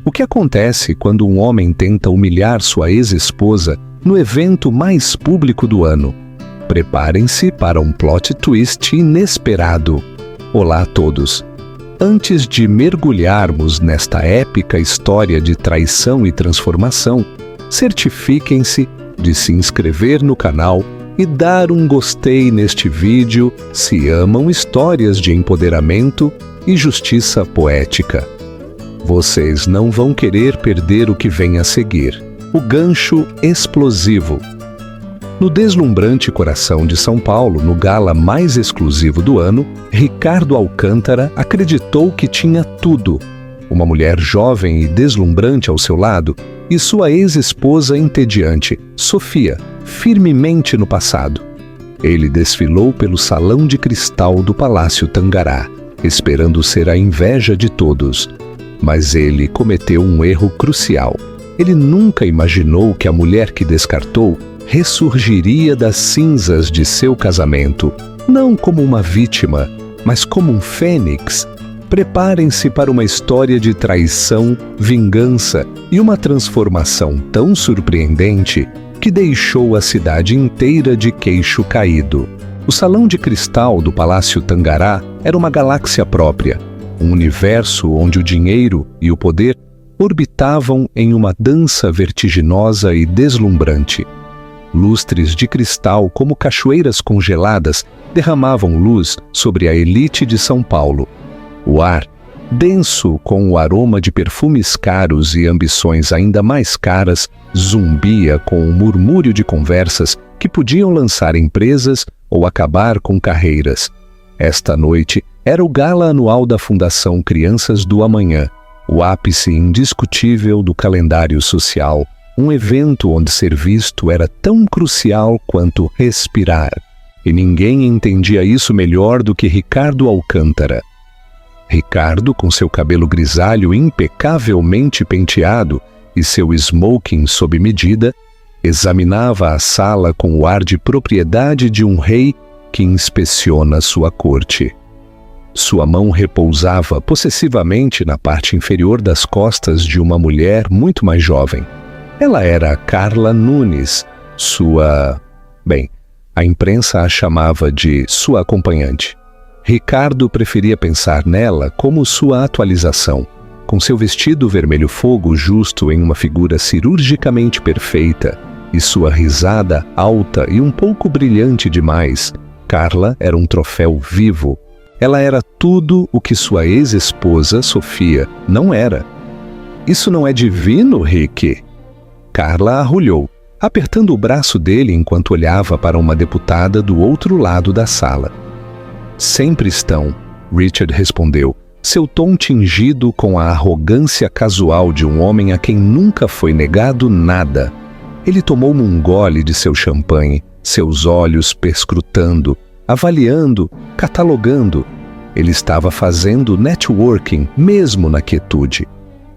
O que acontece quando um homem tenta humilhar sua ex-esposa no evento mais público do ano? Preparem-se para um plot twist inesperado. Olá a todos! Antes de mergulharmos nesta épica história de traição e transformação, certifiquem-se de se inscrever no canal e dar um gostei neste vídeo se amam histórias de empoderamento e justiça poética. Vocês não vão querer perder o que vem a seguir: o gancho explosivo. No deslumbrante coração de São Paulo, no gala mais exclusivo do ano, Ricardo Alcântara acreditou que tinha tudo: uma mulher jovem e deslumbrante ao seu lado e sua ex-esposa entediante, Sofia, firmemente no passado. Ele desfilou pelo salão de cristal do Palácio Tangará, esperando ser a inveja de todos. Mas ele cometeu um erro crucial. Ele nunca imaginou que a mulher que descartou ressurgiria das cinzas de seu casamento, não como uma vítima, mas como um fênix. Preparem-se para uma história de traição, vingança e uma transformação tão surpreendente que deixou a cidade inteira de queixo caído. O salão de cristal do Palácio Tangará era uma galáxia própria, um universo onde o dinheiro e o poder orbitavam em uma dança vertiginosa e deslumbrante. Lustres de cristal como cachoeiras congeladas derramavam luz sobre a elite de São Paulo. O ar, denso com o aroma de perfumes caros e ambições ainda mais caras, zumbia com o murmúrio de conversas que podiam lançar empresas ou acabar com carreiras. Esta noite era o gala anual da Fundação Crianças do Amanhã, o ápice indiscutível do calendário social, um evento onde ser visto era tão crucial quanto respirar. E ninguém entendia isso melhor do que Ricardo Alcântara. Ricardo, com seu cabelo grisalho impecavelmente penteado e seu smoking sob medida, examinava a sala com o ar de propriedade de um rei que inspeciona sua corte. Sua mão repousava possessivamente na parte inferior das costas de uma mulher muito mais jovem. Ela era Carla Nunes, a imprensa a chamava de sua acompanhante. Ricardo preferia pensar nela como sua atualização, com seu vestido vermelho fogo justo em uma figura cirurgicamente perfeita e sua risada alta e um pouco brilhante demais. Carla era um troféu vivo. Ela era tudo o que sua ex-esposa, Sofia, não era. Isso não é divino, Rick? Carla arrulhou, apertando o braço dele enquanto olhava para uma deputada do outro lado da sala. Sempre estão, Richard respondeu, seu tom tingido com a arrogância casual de um homem a quem nunca foi negado nada. Ele tomou um gole de seu champanhe, seus olhos perscrutando, avaliando, catalogando. Ele estava fazendo networking mesmo na quietude.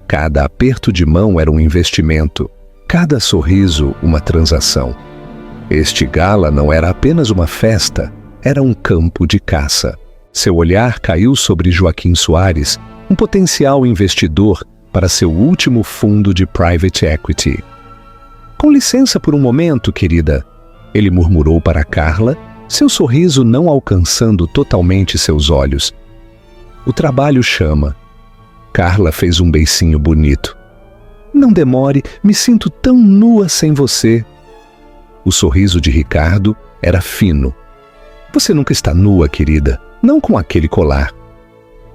Cada aperto de mão era um investimento, cada sorriso uma transação. Este gala não era apenas uma festa, era um campo de caça. Seu olhar caiu sobre Joaquim Soares, um potencial investidor para seu último fundo de private equity. Com licença por um momento, querida, ele murmurou para Carla, seu sorriso não alcançando totalmente seus olhos. O trabalho chama. Carla fez um beicinho bonito. Não demore, me sinto tão nua sem você. O sorriso de Ricardo era fino. Você nunca está nua, querida, não com aquele colar.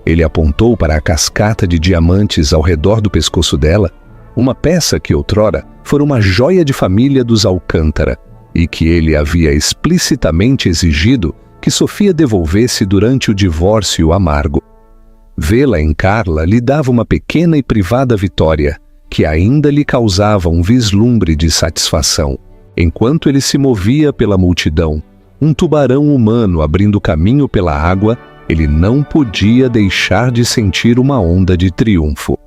Ele apontou para a cascata de diamantes ao redor do pescoço dela, uma peça que outrora fora uma joia de família dos Alcântara e que ele havia explicitamente exigido que Sofia devolvesse durante o divórcio amargo. Vê-la em Carla lhe dava uma pequena e privada vitória, que ainda lhe causava um vislumbre de satisfação. Enquanto ele se movia pela multidão, um tubarão humano abrindo caminho pela água, ele não podia deixar de sentir uma onda de triunfo.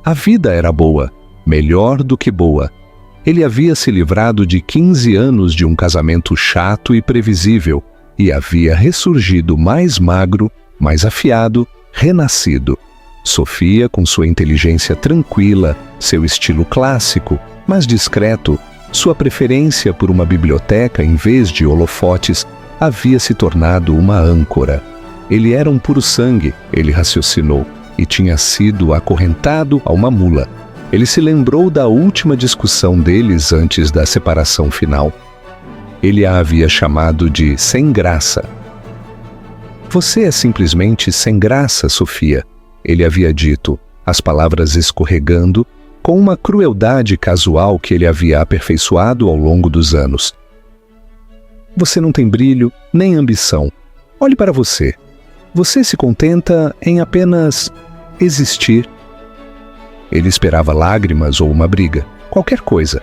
A vida era boa, melhor do que boa. Ele havia se livrado de 15 anos de um casamento chato e previsível e havia ressurgido mais magro, mais afiado, renascido. Sofia, com sua inteligência tranquila, seu estilo clássico, mas discreto, sua preferência por uma biblioteca em vez de holofotes, havia se tornado uma âncora. Ele era um puro sangue, ele raciocinou, e tinha sido acorrentado a uma mula. Ele se lembrou da última discussão deles antes da separação final. Ele a havia chamado de sem graça. Você é simplesmente sem graça, Sofia, ele havia dito, as palavras escorregando, com uma crueldade casual que ele havia aperfeiçoado ao longo dos anos. Você não tem brilho, nem ambição. Olhe para você. Você se contenta em apenas existir. Ele esperava lágrimas ou uma briga, qualquer coisa.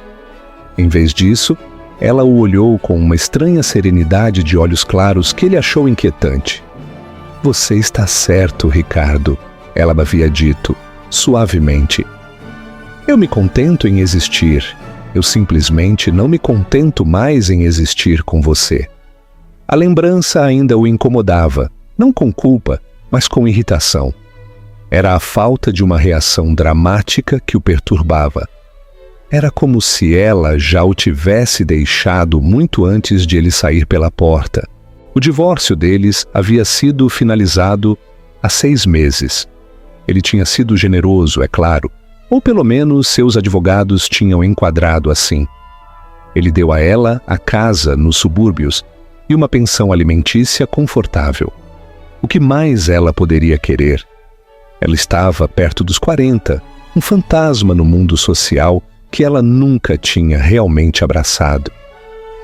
Em vez disso, ela o olhou com uma estranha serenidade de olhos claros que ele achou inquietante. Você está certo, Ricardo, ela havia dito, suavemente. Eu me contento em existir. Eu simplesmente não me contento mais em existir com você. A lembrança ainda o incomodava, não com culpa, mas com irritação. Era a falta de uma reação dramática que o perturbava. Era como se ela já o tivesse deixado muito antes de ele sair pela porta. O divórcio deles havia sido finalizado há 6 meses. Ele tinha sido generoso, é claro, ou pelo menos seus advogados tinham enquadrado assim. Ele deu a ela a casa nos subúrbios e uma pensão alimentícia confortável. O que mais ela poderia querer? Ela estava perto dos 40, um fantasma no mundo social que ela nunca tinha realmente abraçado.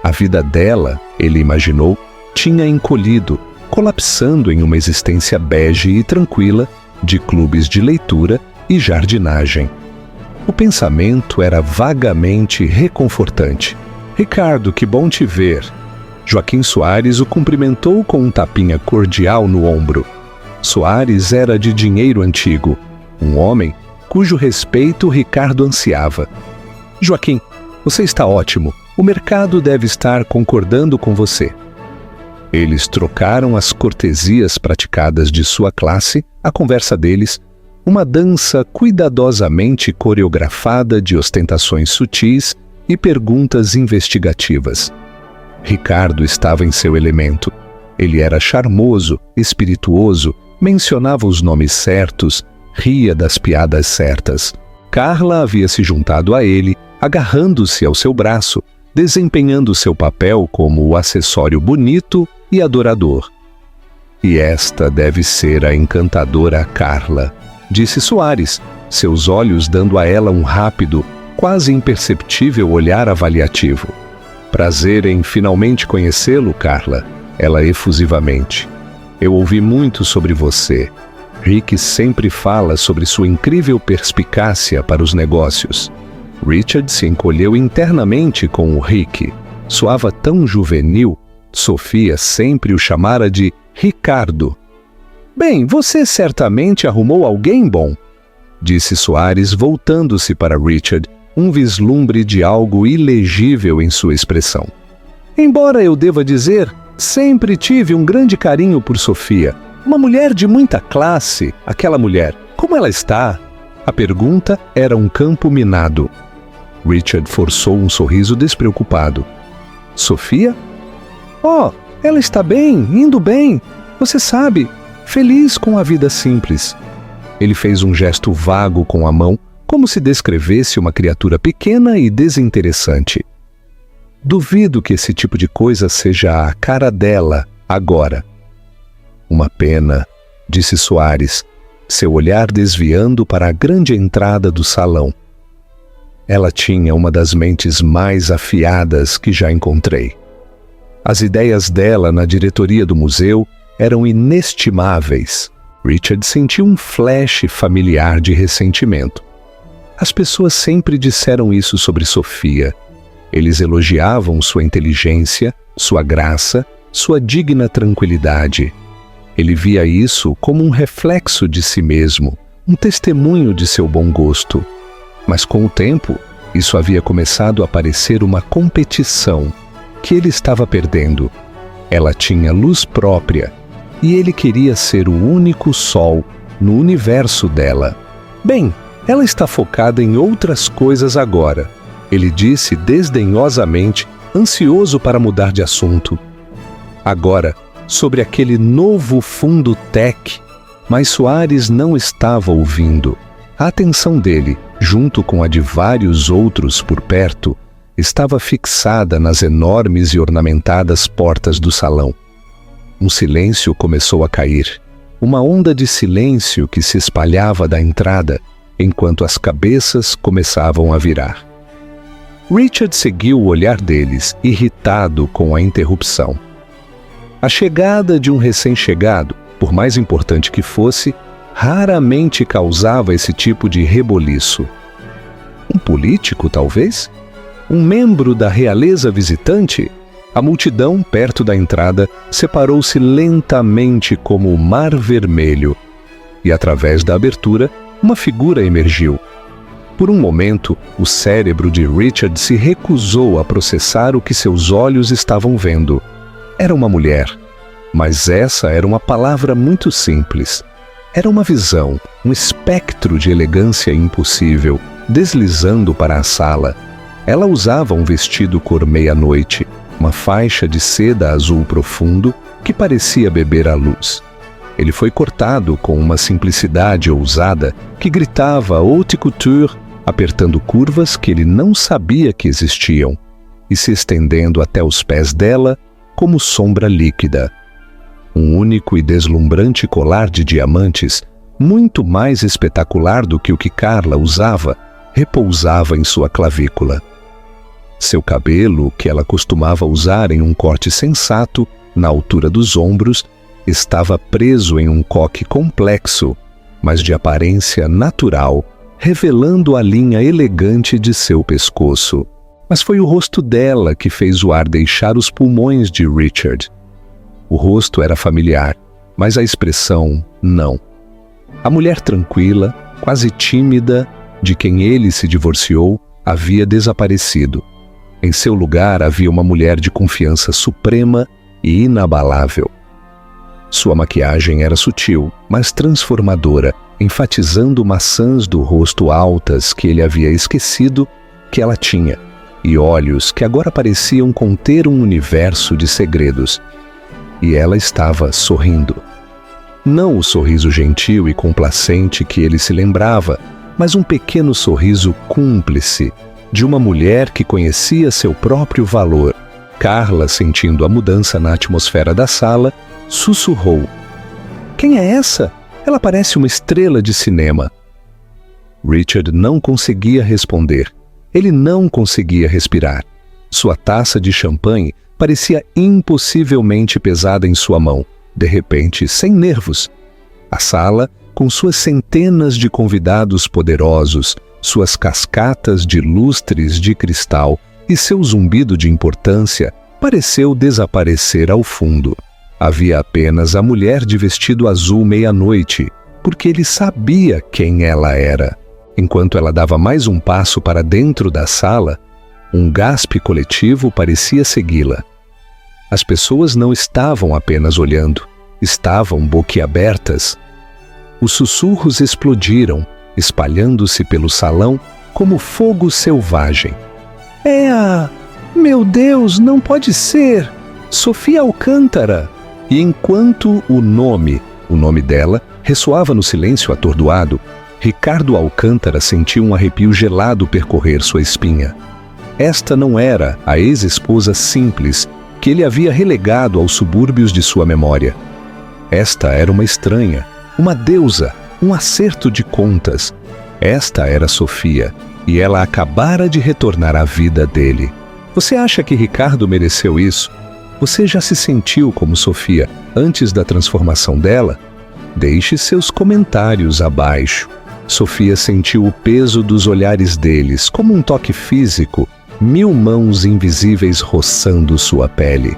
A vida dela, ele imaginou, tinha encolhido, colapsando em uma existência bege e tranquila de clubes de leitura e jardinagem. O pensamento era vagamente reconfortante. Ricardo, que bom te ver. Joaquim Soares o cumprimentou com um tapinha cordial no ombro. Soares era de dinheiro antigo, um homem cujo respeito Ricardo ansiava. Joaquim, você está ótimo. O mercado deve estar concordando com você. Eles trocaram as cortesias praticadas de sua classe, a conversa deles, uma dança cuidadosamente coreografada de ostentações sutis e perguntas investigativas. Ricardo estava em seu elemento. Ele era charmoso, espirituoso, mencionava os nomes certos, ria das piadas certas. Carla havia se juntado a ele, agarrando-se ao seu braço, desempenhando seu papel como o acessório bonito e adorador. E esta deve ser a encantadora Carla, disse Soares, seus olhos dando a ela um rápido, quase imperceptível olhar avaliativo. Prazer em finalmente conhecê-lo, Carla, ela efusivamente. Eu ouvi muito sobre você. Rick sempre fala sobre sua incrível perspicácia para os negócios. Richard se encolheu internamente com o Rick. Soava tão juvenil, Sofia sempre o chamara de Ricardo. Bem, você certamente arrumou alguém bom, disse Soares, voltando-se para Richard, um vislumbre de algo ilegível em sua expressão. Embora eu deva dizer, sempre tive um grande carinho por Sofia. Uma mulher de muita classe, aquela mulher. Como ela está? A pergunta era um campo minado. Richard forçou um sorriso despreocupado. Sofia? Oh, ela está bem, indo bem. Você sabe, feliz com a vida simples. Ele fez um gesto vago com a mão, como se descrevesse uma criatura pequena e desinteressante. Duvido que esse tipo de coisa seja a cara dela, agora. Uma pena, disse Soares, seu olhar desviando para a grande entrada do salão. Ela tinha uma das mentes mais afiadas que já encontrei. As ideias dela na diretoria do museu eram inestimáveis. Richard sentiu um flash familiar de ressentimento. As pessoas sempre disseram isso sobre Sofia. Eles elogiavam sua inteligência, sua graça, sua digna tranquilidade. Ele via isso como um reflexo de si mesmo, um testemunho de seu bom gosto. Mas com o tempo, isso havia começado a parecer uma competição que ele estava perdendo. Ela tinha luz própria e ele queria ser o único sol no universo dela. Bem, ela está focada em outras coisas agora, ele disse desdenhosamente, ansioso para mudar de assunto. Agora, sobre aquele novo fundo tech, mas Soares não estava ouvindo. A atenção dele, junto com a de vários outros por perto, estava fixada nas enormes e ornamentadas portas do salão. Um silêncio começou a cair, uma onda de silêncio que se espalhava da entrada, enquanto as cabeças começavam a virar. Richard seguiu o olhar deles, irritado com a interrupção. A chegada de um recém-chegado, por mais importante que fosse, raramente causava esse tipo de reboliço. Um político, talvez? Um membro da realeza visitante? A multidão, perto da entrada, separou-se lentamente como o mar vermelho. E, através da abertura, uma figura emergiu. Por um momento, o cérebro de Richard se recusou a processar o que seus olhos estavam vendo. Era uma mulher. Mas essa era uma palavra muito simples. Era uma visão, um espectro de elegância impossível, deslizando para a sala. Ela usava um vestido cor meia-noite, uma faixa de seda azul profundo que parecia beber a luz. Ele foi cortado com uma simplicidade ousada que gritava haute couture, apertando curvas que ele não sabia que existiam, e se estendendo até os pés dela como sombra líquida. Um único e deslumbrante colar de diamantes, muito mais espetacular do que o que Carla usava, repousava em sua clavícula. Seu cabelo, que ela costumava usar em um corte sensato, na altura dos ombros, estava preso em um coque complexo, mas de aparência natural, revelando a linha elegante de seu pescoço. Mas foi o rosto dela que fez o ar deixar os pulmões de Richard. O rosto era familiar, mas a expressão não. A mulher tranquila, quase tímida, de quem ele se divorciou, havia desaparecido. Em seu lugar havia uma mulher de confiança suprema e inabalável. Sua maquiagem era sutil, mas transformadora, enfatizando maçãs do rosto altas que ele havia esquecido que ela tinha, e olhos que agora pareciam conter um universo de segredos. E ela estava sorrindo. Não o sorriso gentil e complacente que ele se lembrava, mas um pequeno sorriso cúmplice, de uma mulher que conhecia seu próprio valor. Carla, sentindo a mudança na atmosfera da sala, sussurrou: "Quem é essa? Ela parece uma estrela de cinema." Richard não conseguia responder. Ele não conseguia respirar. Sua taça de champanhe parecia impossivelmente pesada em sua mão, de repente, sem nervos. A sala, com suas centenas de convidados poderosos, suas cascatas de lustres de cristal e seu zumbido de importância, pareceu desaparecer ao fundo. Havia apenas a mulher de vestido azul meia-noite, porque ele sabia quem ela era. Enquanto ela dava mais um passo para dentro da sala, um gaspe coletivo parecia segui-la. As pessoas não estavam apenas olhando, estavam boquiabertas. Os sussurros explodiram, espalhando-se pelo salão como fogo selvagem. "É a... Meu Deus, não pode ser! Sofia Alcântara!" E enquanto o nome dela, ressoava no silêncio atordoado, Ricardo Alcântara sentiu um arrepio gelado percorrer sua espinha. Esta não era a ex-esposa simples que ele havia relegado aos subúrbios de sua memória. Esta era uma estranha, uma deusa, um acerto de contas. Esta era Sofia, e ela acabara de retornar à vida dele. Você acha que Ricardo mereceu isso? Você já se sentiu como Sofia antes da transformação dela? Deixe seus comentários abaixo. Sofia sentiu o peso dos olhares deles, como um toque físico, 1000 mãos invisíveis roçando sua pele.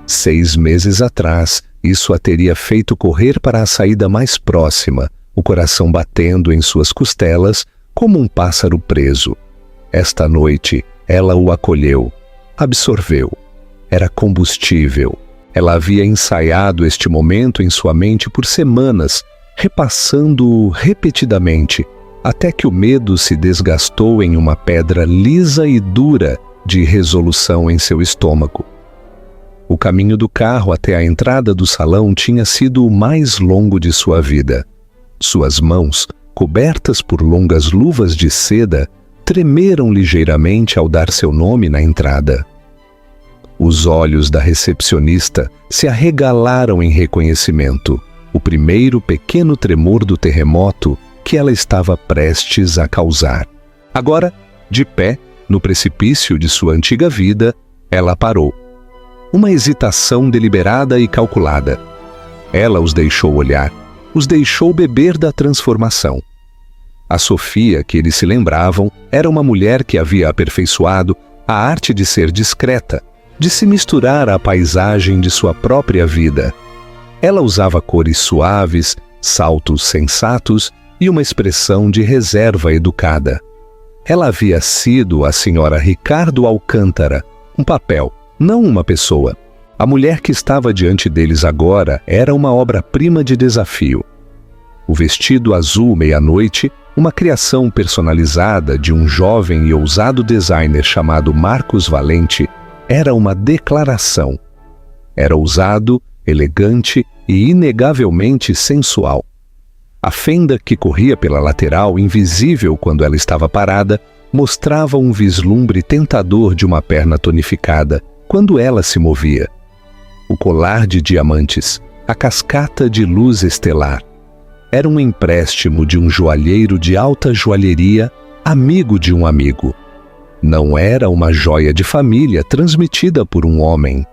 6 meses atrás, isso a teria feito correr para a saída mais próxima, o coração batendo em suas costelas como um pássaro preso. Esta noite, ela o acolheu, absorveu. Era combustível. Ela havia ensaiado este momento em sua mente por semanas, repassando-o repetidamente, até que o medo se desgastou em uma pedra lisa e dura de resolução em seu estômago. O caminho do carro até a entrada do salão tinha sido o mais longo de sua vida. Suas mãos, cobertas por longas luvas de seda, tremeram ligeiramente ao dar seu nome na entrada. Os olhos da recepcionista se arregalaram em reconhecimento, o primeiro pequeno tremor do terremoto que ela estava prestes a causar. Agora, de pé, no precipício de sua antiga vida, ela parou. Uma hesitação deliberada e calculada. Ela os deixou olhar, os deixou beber da transformação. A Sofia que eles se lembravam era uma mulher que havia aperfeiçoado a arte de ser discreta, de se misturar à paisagem de sua própria vida. Ela usava cores suaves, saltos sensatos e uma expressão de reserva educada. Ela havia sido a senhora Ricardo Alcântara, um papel, não uma pessoa. A mulher que estava diante deles agora era uma obra-prima de desafio. O vestido azul meia-noite, uma criação personalizada de um jovem e ousado designer chamado Marcos Valente, era uma declaração. Era ousado, elegante e inegavelmente sensual. A fenda que corria pela lateral, invisível quando ela estava parada, mostrava um vislumbre tentador de uma perna tonificada quando ela se movia. O colar de diamantes, a cascata de luz estelar. Era um empréstimo de um joalheiro de alta joalheria, amigo de um amigo. Não era uma joia de família transmitida por um homem.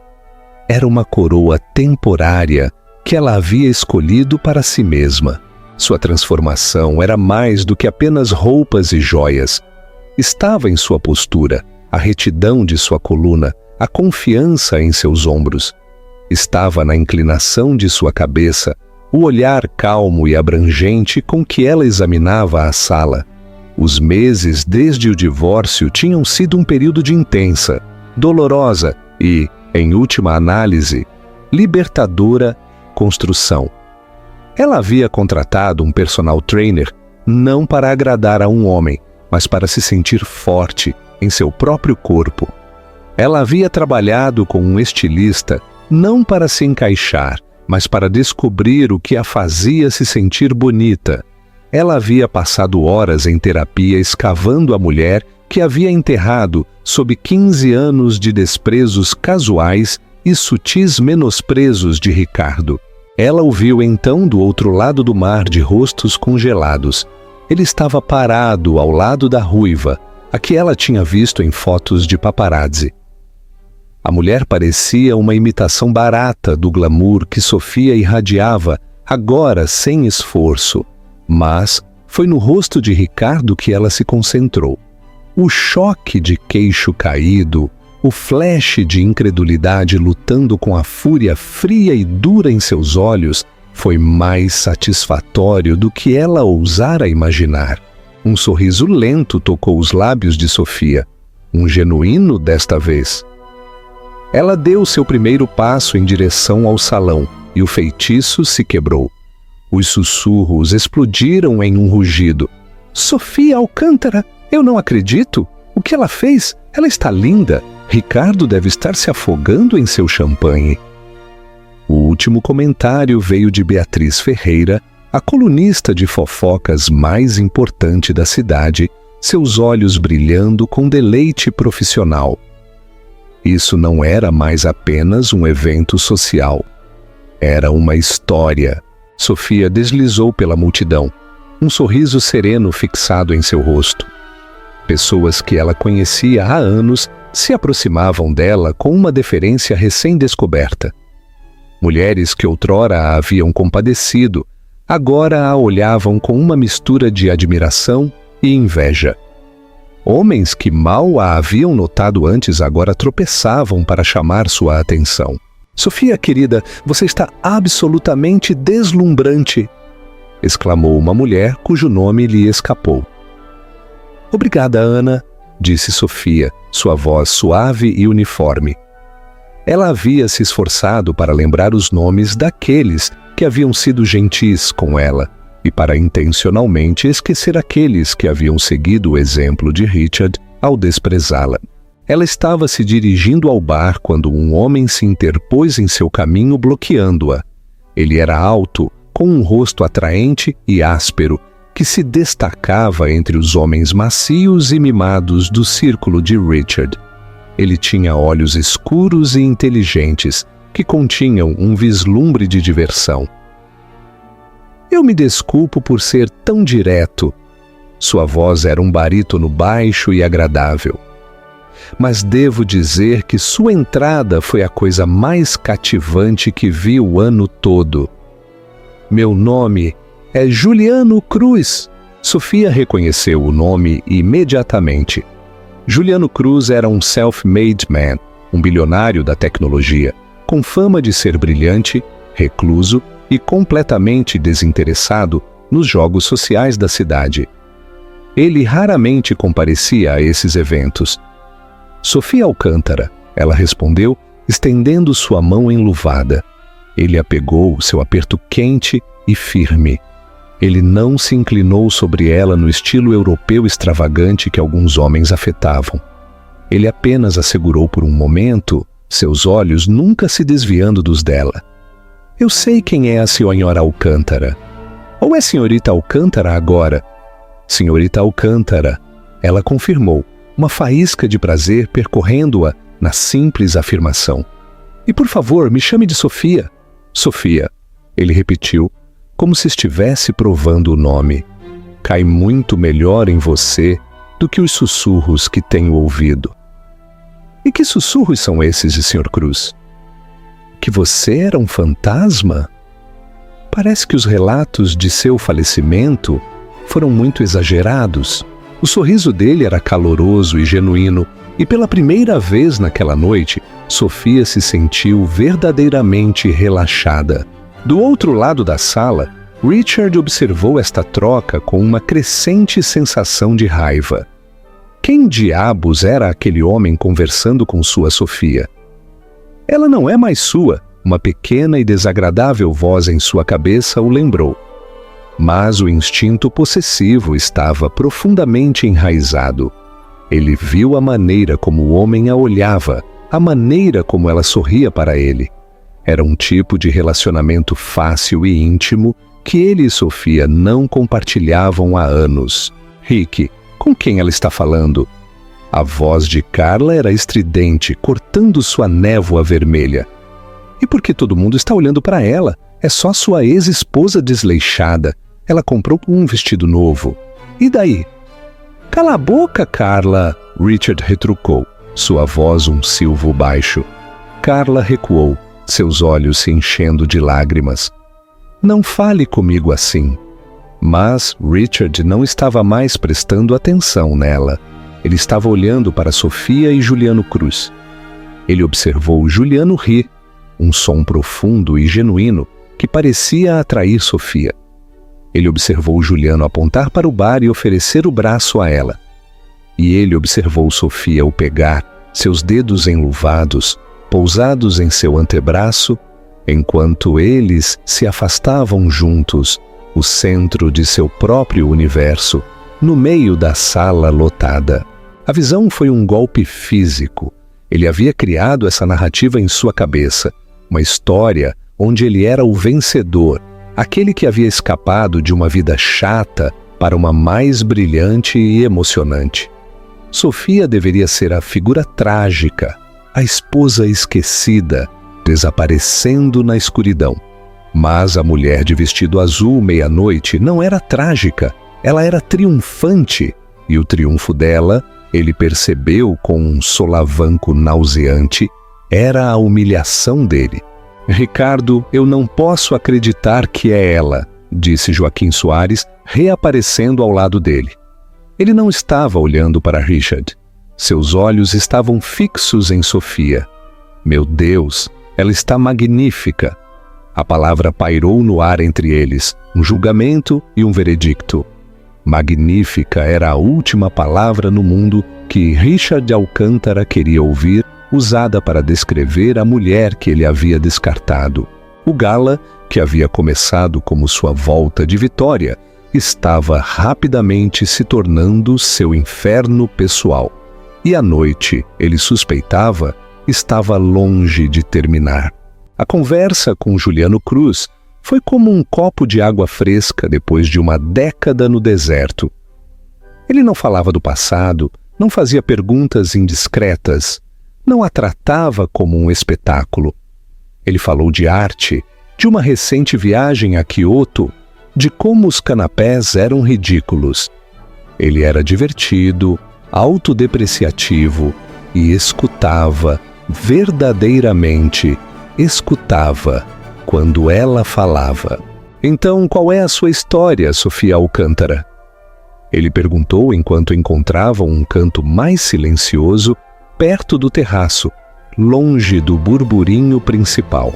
Era uma coroa temporária que ela havia escolhido para si mesma. Sua transformação era mais do que apenas roupas e joias. Estava em sua postura, a retidão de sua coluna, a confiança em seus ombros. Estava na inclinação de sua cabeça, o olhar calmo e abrangente com que ela examinava a sala. Os meses desde o divórcio tinham sido um período de intensa, dolorosa e, em última análise, libertadora construção. Ela havia contratado um personal trainer não para agradar a um homem, mas para se sentir forte em seu próprio corpo. Ela havia trabalhado com um estilista não para se encaixar, mas para descobrir o que a fazia se sentir bonita. Ela havia passado horas em terapia escavando a mulher que havia enterrado sob 15 anos de desprezos casuais e sutis menosprezos de Ricardo. Ela o viu então do outro lado do mar de rostos congelados. Ele estava parado ao lado da ruiva, a que ela tinha visto em fotos de paparazzi. A mulher parecia uma imitação barata do glamour que Sofia irradiava, agora sem esforço. Mas foi no rosto de Ricardo que ela se concentrou. O choque de queixo caído, o flash de incredulidade lutando com a fúria fria e dura em seus olhos foi mais satisfatório do que ela ousara imaginar. Um sorriso lento tocou os lábios de Sofia, um genuíno desta vez. Ela deu seu primeiro passo em direção ao salão e o feitiço se quebrou. Os sussurros explodiram em um rugido. Sofia Alcântara, eu não acredito! O que ela fez? Ela está linda! Ricardo deve estar se afogando em seu champanhe. O último comentário veio de Beatriz Ferreira, a colunista de fofocas mais importante da cidade, seus olhos brilhando com deleite profissional. Isso não era mais apenas um evento social. Era uma história. Sofia deslizou pela multidão, um sorriso sereno fixado em seu rosto. Pessoas que ela conhecia há anos se aproximavam dela com uma deferência recém-descoberta. Mulheres que outrora a haviam compadecido, agora a olhavam com uma mistura de admiração e inveja. Homens que mal a haviam notado antes agora tropeçavam para chamar sua atenção. Sofia, querida, você está absolutamente deslumbrante! Exclamou uma mulher cujo nome lhe escapou. Obrigada, Ana, disse Sofia, sua voz suave e uniforme. Ela havia se esforçado para lembrar os nomes daqueles que haviam sido gentis com ela e para intencionalmente esquecer aqueles que haviam seguido o exemplo de Richard ao desprezá-la. Ela estava se dirigindo ao bar quando um homem se interpôs em seu caminho, bloqueando-a. Ele era alto, com um rosto atraente e áspero, que se destacava entre os homens macios e mimados do círculo de Richard. Ele tinha olhos escuros e inteligentes, que continham um vislumbre de diversão. Eu me desculpo por ser tão direto. Sua voz era um barítono baixo e agradável. Mas devo dizer que sua entrada foi a coisa mais cativante que vi o ano todo. Meu nome é Juliano Cruz. Sofia reconheceu o nome imediatamente. Juliano Cruz era um self-made man, um bilionário da tecnologia, com fama de ser brilhante, recluso e completamente desinteressado nos jogos sociais da cidade. Ele raramente comparecia a esses eventos. Sofia Alcântara, ela respondeu, estendendo sua mão enluvada. Ele a pegou, seu aperto quente e firme. Ele não se inclinou sobre ela no estilo europeu extravagante que alguns homens afetavam. Ele apenas a segurou por um momento, seus olhos nunca se desviando dos dela. Eu sei quem é a senhora Alcântara. Ou é senhorita Alcântara agora? Senhorita Alcântara, ela confirmou, uma faísca de prazer percorrendo-a na simples afirmação. E por favor, me chame de Sofia. Sofia, ele repetiu, como se estivesse provando o nome. Cai muito melhor em você do que os sussurros que tenho ouvido. E que sussurros são esses, Sr. Cruz? Que você era um fantasma? Parece que os relatos de seu falecimento foram muito exagerados. O sorriso dele era caloroso e genuíno, e pela primeira vez naquela noite, Sofia se sentiu verdadeiramente relaxada. Do outro lado da sala, Richard observou esta troca com uma crescente sensação de raiva. Quem diabos era aquele homem conversando com sua Sofia? Ela não é mais sua, uma pequena e desagradável voz em sua cabeça o lembrou. Mas o instinto possessivo estava profundamente enraizado. Ele viu a maneira como o homem a olhava, a maneira como ela sorria para ele. Era um tipo de relacionamento fácil e íntimo que ele e Sofia não compartilhavam há anos. Rick, com quem ela está falando? A voz de Carla era estridente, cortando sua névoa vermelha. E por que todo mundo está olhando para ela? É só sua ex-esposa desleixada. Ela comprou um vestido novo. E daí? Cala a boca, Carla! Richard retrucou, sua voz um silvo baixo. Carla recuou, seus olhos se enchendo de lágrimas. Não fale comigo assim. Mas Richard não estava mais prestando atenção nela. Ele estava olhando para Sofia e Juliano Cruz. Ele observou Juliano rir, um som profundo e genuíno que parecia atrair Sofia. Ele observou Juliano apontar para o bar e oferecer o braço a ela. E ele observou Sofia o pegar, seus dedos enluvados, pousados em seu antebraço, enquanto eles se afastavam juntos, o centro de seu próprio universo, no meio da sala lotada. A visão foi um golpe físico. Ele havia criado essa narrativa em sua cabeça, uma história onde ele era o vencedor, aquele que havia escapado de uma vida chata para uma mais brilhante e emocionante. Sofia deveria ser a figura trágica, a esposa esquecida, desaparecendo na escuridão. Mas a mulher de vestido azul meia-noite não era trágica, ela era triunfante, e o triunfo dela, ele percebeu com um solavanco nauseante, era a humilhação dele. Ricardo, eu não posso acreditar que é ela, disse Joaquim Soares, reaparecendo ao lado dele. Ele não estava olhando para Richard. Seus olhos estavam fixos em Sofia. Meu Deus, ela está magnífica. A palavra pairou no ar entre eles, um julgamento e um veredicto. Magnífica era a última palavra no mundo que Richard Alcântara queria ouvir, usada para descrever a mulher que ele havia descartado. O gala, que havia começado como sua volta de vitória, estava rapidamente se tornando seu inferno pessoal. E a noite, ele suspeitava, estava longe de terminar. A conversa com Juliano Cruz foi como um copo de água fresca depois de uma década no deserto. Ele não falava do passado, não fazia perguntas indiscretas, não a tratava como um espetáculo. Ele falou de arte, de uma recente viagem a Kyoto, de como os canapés eram ridículos. Ele era divertido, autodepreciativo e escutava, verdadeiramente escutava, quando ela falava. Então, qual é a sua história, Sofia Alcântara? Ele perguntou enquanto encontrava um canto mais silencioso, perto do terraço, longe do burburinho principal.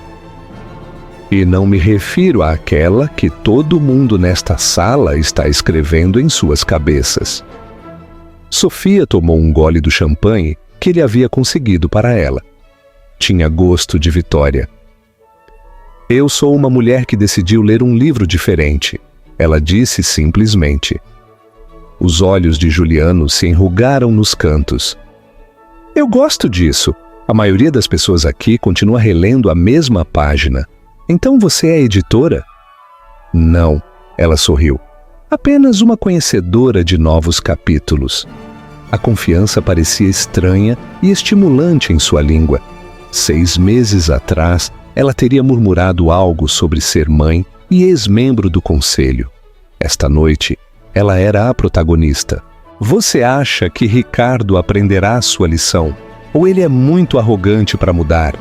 E não me refiro àquela que todo mundo nesta sala está escrevendo em suas cabeças. Sofia tomou um gole do champanhe que ele havia conseguido para ela. Tinha gosto de vitória. Eu sou uma mulher que decidiu ler um livro diferente, ela disse simplesmente. Os olhos de Juliano se enrugaram nos cantos. Eu gosto disso. A maioria das pessoas aqui continua relendo a mesma página. Então você é editora? Não, ela sorriu. Apenas uma conhecedora de novos capítulos. A confiança parecia estranha e estimulante em sua língua. 6 meses atrás, ela teria murmurado algo sobre ser mãe e ex-membro do conselho. Esta noite, ela era a protagonista. Você acha que Ricardo aprenderá sua lição? Ou ele é muito arrogante para mudar?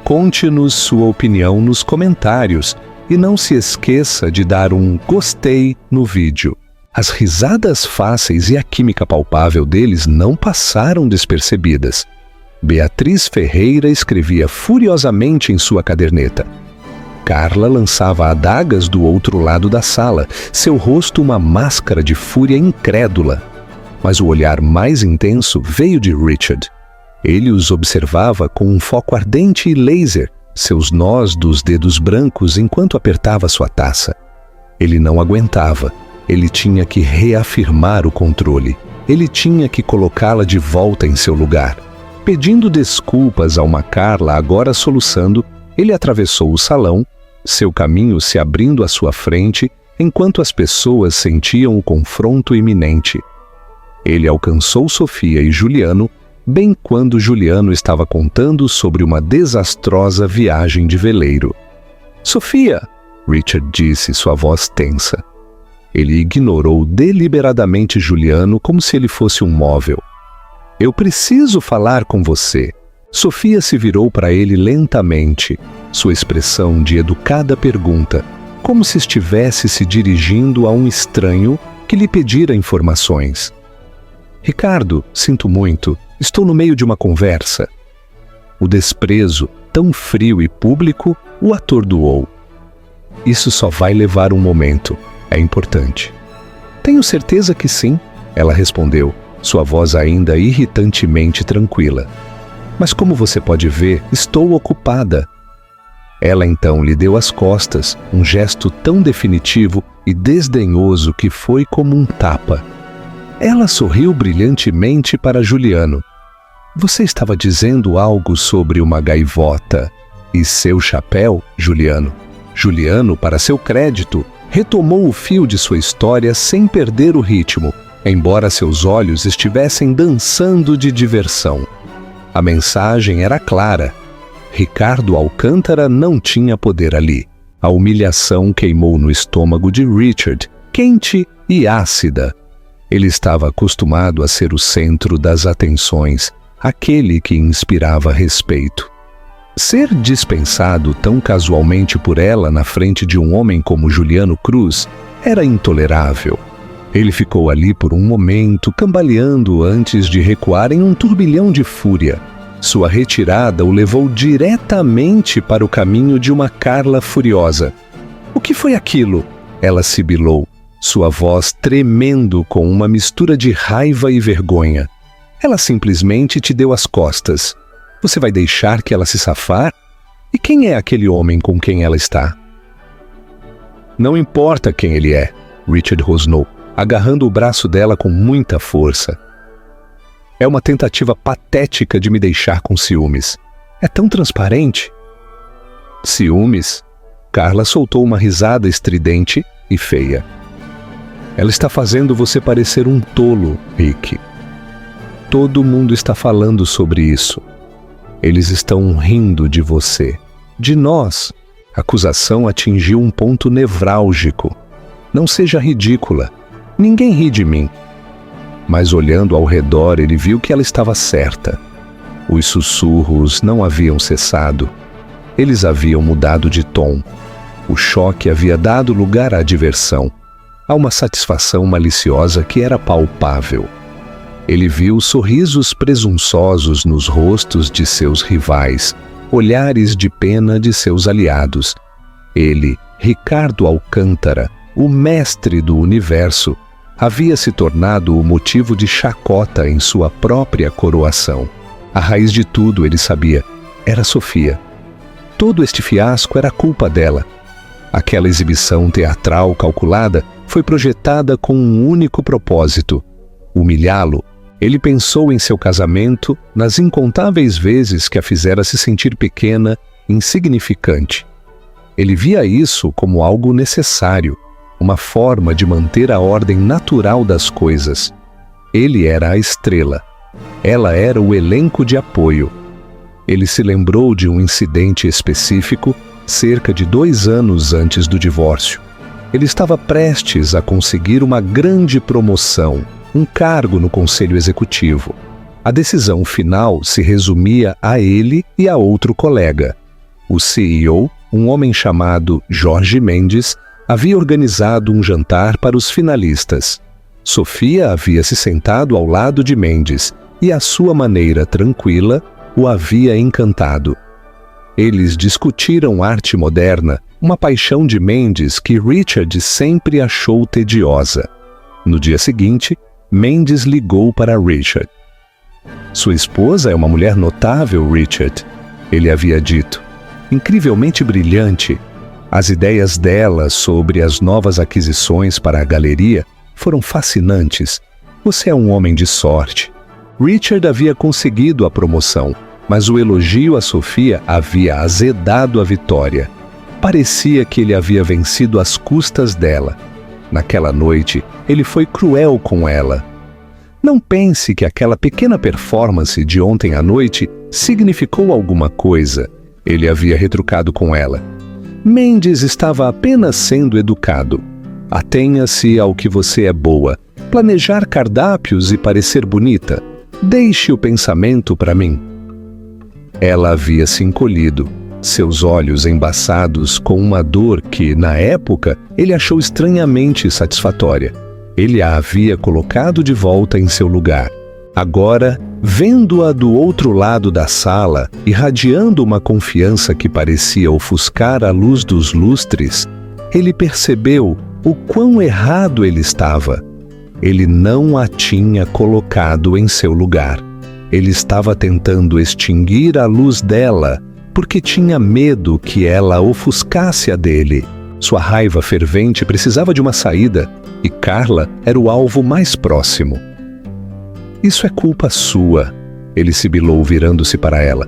Conte-nos sua opinião nos comentários e não se esqueça de dar um gostei no vídeo. As risadas fáceis e a química palpável deles não passaram despercebidas. Beatriz Ferreira escrevia furiosamente em sua caderneta. Carla lançava adagas do outro lado da sala, seu rosto uma máscara de fúria incrédula. Mas o olhar mais intenso veio de Richard. Ele os observava com um foco ardente e laser, seus nós dos dedos brancos enquanto apertava sua taça. Ele não aguentava. Ele tinha que reafirmar o controle. Ele tinha que colocá-la de volta em seu lugar. Pedindo desculpas a uma Carla agora soluçando, ele atravessou o salão, seu caminho se abrindo à sua frente, enquanto as pessoas sentiam o confronto iminente. Ele alcançou Sofia e Juliano, bem quando Juliano estava contando sobre uma desastrosa viagem de veleiro. Sofia, Richard disse, sua voz tensa. Ele ignorou deliberadamente Juliano como se ele fosse um móvel. Eu preciso falar com você. Sofia se virou para ele lentamente, sua expressão de educada pergunta, como se estivesse se dirigindo a um estranho que lhe pedira informações. Ricardo, sinto muito, estou no meio de uma conversa. O desprezo, tão frio e público, o atordoou. Isso só vai levar um momento. É importante. Tenho certeza que sim, ela respondeu, sua voz ainda irritantemente tranquila. Mas como você pode ver, estou ocupada. Ela então lhe deu as costas, um gesto tão definitivo e desdenhoso que foi como um tapa. Ela sorriu brilhantemente para Juliano. Você estava dizendo algo sobre uma gaivota e seu chapéu, Juliano. Juliano, para seu crédito, retomou o fio de sua história sem perder o ritmo, embora seus olhos estivessem dançando de diversão. A mensagem era clara. Ricardo Alcântara não tinha poder ali. A humilhação queimou no estômago de Richard, quente e ácida. Ele estava acostumado a ser o centro das atenções, aquele que inspirava respeito. Ser dispensado tão casualmente por ela na frente de um homem como Juliano Cruz era intolerável. Ele ficou ali por um momento, cambaleando antes de recuar em um turbilhão de fúria. Sua retirada o levou diretamente para o caminho de uma Carla furiosa. O que foi aquilo? Ela sibilou, sua voz tremendo com uma mistura de raiva e vergonha. Ela simplesmente te deu as costas. Você vai deixar que ela se safar? E quem é aquele homem com quem ela está? Não importa quem ele é, Richard rosnou, agarrando o braço dela com muita força. É uma tentativa patética de me deixar com ciúmes. É tão transparente. Ciúmes? Carla soltou uma risada estridente e feia. Ela está fazendo você parecer um tolo, Rick. Todo mundo está falando sobre isso. Eles estão rindo de você. De nós. A acusação atingiu um ponto nevrálgico. Não seja ridícula. Ninguém ri de mim. Mas olhando ao redor, ele viu que ela estava certa. Os sussurros não haviam cessado. Eles haviam mudado de tom. O choque havia dado lugar à diversão, a uma satisfação maliciosa que era palpável. Ele viu sorrisos presunçosos nos rostos de seus rivais, olhares de pena de seus aliados. Ele, Ricardo Alcântara, o mestre do universo, havia se tornado o motivo de chacota em sua própria coroação. A raiz de tudo, ele sabia, era Sofia. Todo este fiasco era culpa dela. Aquela exibição teatral calculada foi projetada com um único propósito: humilhá-lo. Ele pensou em seu casamento, nas incontáveis vezes que a fizera se sentir pequena, insignificante. Ele via isso como algo necessário, uma forma de manter a ordem natural das coisas. Ele era a estrela. Ela era o elenco de apoio. Ele se lembrou de um incidente específico cerca de 2 anos antes do divórcio. Ele estava prestes a conseguir uma grande promoção, um cargo no conselho executivo. A decisão final se resumia a ele e a outro colega. O CEO, um homem chamado Jorge Mendes, havia organizado um jantar para os finalistas. Sofia havia se sentado ao lado de Mendes e, à sua maneira tranquila, o havia encantado. Eles discutiram arte moderna, uma paixão de Mendes que Richard sempre achou tediosa. No dia seguinte, Mendes ligou para Richard. Sua esposa é uma mulher notável, Richard, ele havia dito. Incrivelmente brilhante. As ideias dela sobre as novas aquisições para a galeria foram fascinantes. Você é um homem de sorte. Richard havia conseguido a promoção, mas o elogio a Sofia havia azedado a vitória. Parecia que ele havia vencido às custas dela. Naquela noite, ele foi cruel com ela. Não pense que aquela pequena performance de ontem à noite significou alguma coisa, ele havia retrucado com ela. Mendes estava apenas sendo educado. Atenha-se ao que você é boa. Planejar cardápios e parecer bonita. Deixe o pensamento para mim. Ela havia se encolhido, seus olhos embaçados com uma dor que, na época, ele achou estranhamente satisfatória. Ele a havia colocado de volta em seu lugar. Agora, vendo-a do outro lado da sala, irradiando uma confiança que parecia ofuscar a luz dos lustres, ele percebeu o quão errado ele estava. Ele não a tinha colocado em seu lugar. Ele estava tentando extinguir a luz dela, porque tinha medo que ela ofuscasse a dele. Sua raiva fervente precisava de uma saída, e Carla era o alvo mais próximo. Isso é culpa sua, ele sibilou virando-se para ela.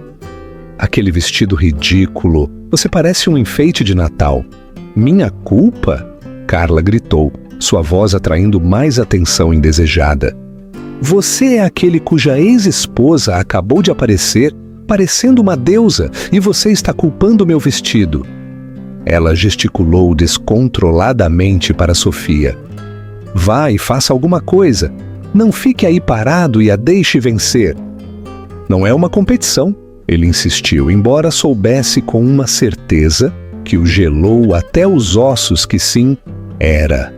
Aquele vestido ridículo, você parece um enfeite de Natal. Minha culpa? Carla gritou, sua voz atraindo mais atenção indesejada. Você é aquele cuja ex-esposa acabou de aparecer, parecendo uma deusa, e você está culpando meu vestido. Ela gesticulou descontroladamente para Sofia. Vá e faça alguma coisa. Não fique aí parado e a deixe vencer. Não é uma competição, ele insistiu, embora soubesse com uma certeza que o gelou até os ossos que sim, era.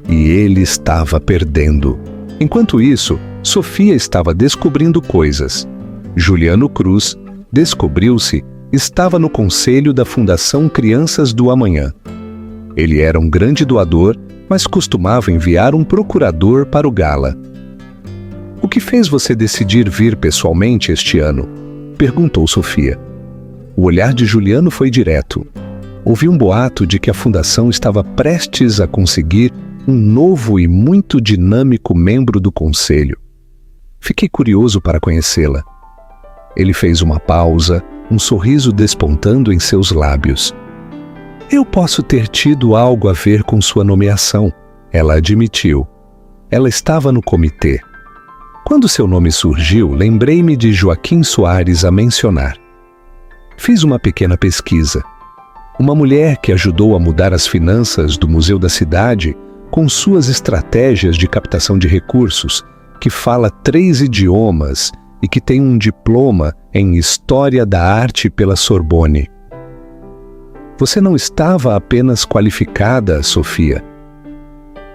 E ele estava perdendo. Enquanto isso, Sofia estava descobrindo coisas. Juliano Cruz, descobriu-se, estava no conselho da Fundação Crianças do Amanhã. Ele era um grande doador, mas costumava enviar um procurador para o gala. O que fez você decidir vir pessoalmente este ano? Perguntou Sofia. O olhar de Juliano foi direto. Ouvi um boato de que a fundação estava prestes a conseguir um novo e muito dinâmico membro do conselho. Fiquei curioso para conhecê-la. Ele fez uma pausa, um sorriso despontando em seus lábios. Eu posso ter tido algo a ver com sua nomeação, ela admitiu. Ela estava no comitê. Quando seu nome surgiu, lembrei-me de Joaquim Soares a mencionar. Fiz uma pequena pesquisa. Uma mulher que ajudou a mudar as finanças do Museu da Cidade com suas estratégias de captação de recursos, que fala 3 idiomas e que tem um diploma em História da Arte pela Sorbonne. Você não estava apenas qualificada, Sofia.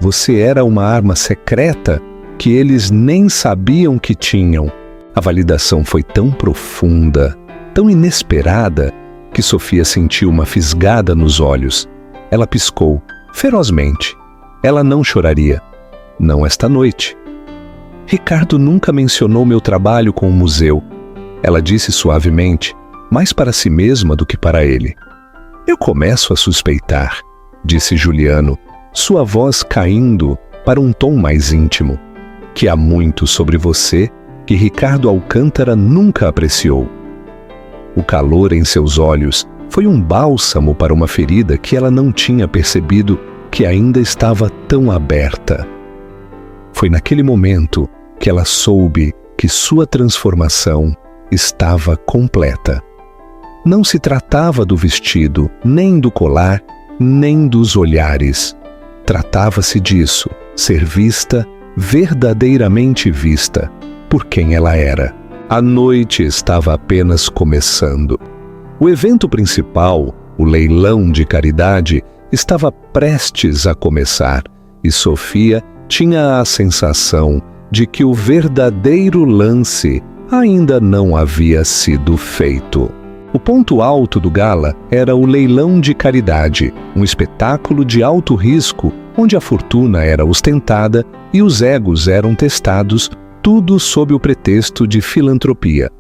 Você era uma arma secreta que eles nem sabiam que tinham. A validação foi tão profunda, tão inesperada, que Sofia sentiu uma fisgada nos olhos. Ela piscou, ferozmente. Ela não choraria. Não esta noite. Ricardo nunca mencionou meu trabalho com o museu. Ela disse suavemente, mais para si mesma do que para ele. Eu começo a suspeitar, disse Juliano, sua voz caindo para um tom mais íntimo, que há muito sobre você que Ricardo Alcântara nunca apreciou. O calor em seus olhos foi um bálsamo para uma ferida que ela não tinha percebido que ainda estava tão aberta. Foi naquele momento que ela soube que sua transformação estava completa. Não se tratava do vestido, nem do colar, nem dos olhares. Tratava-se disso, ser vista, verdadeiramente vista, por quem ela era. A noite estava apenas começando. O evento principal, o leilão de caridade, estava prestes a começar e Sofia tinha a sensação de que o verdadeiro lance ainda não havia sido feito. O ponto alto do gala era o leilão de caridade, um espetáculo de alto risco onde a fortuna era ostentada e os egos eram testados, tudo sob o pretexto de filantropia.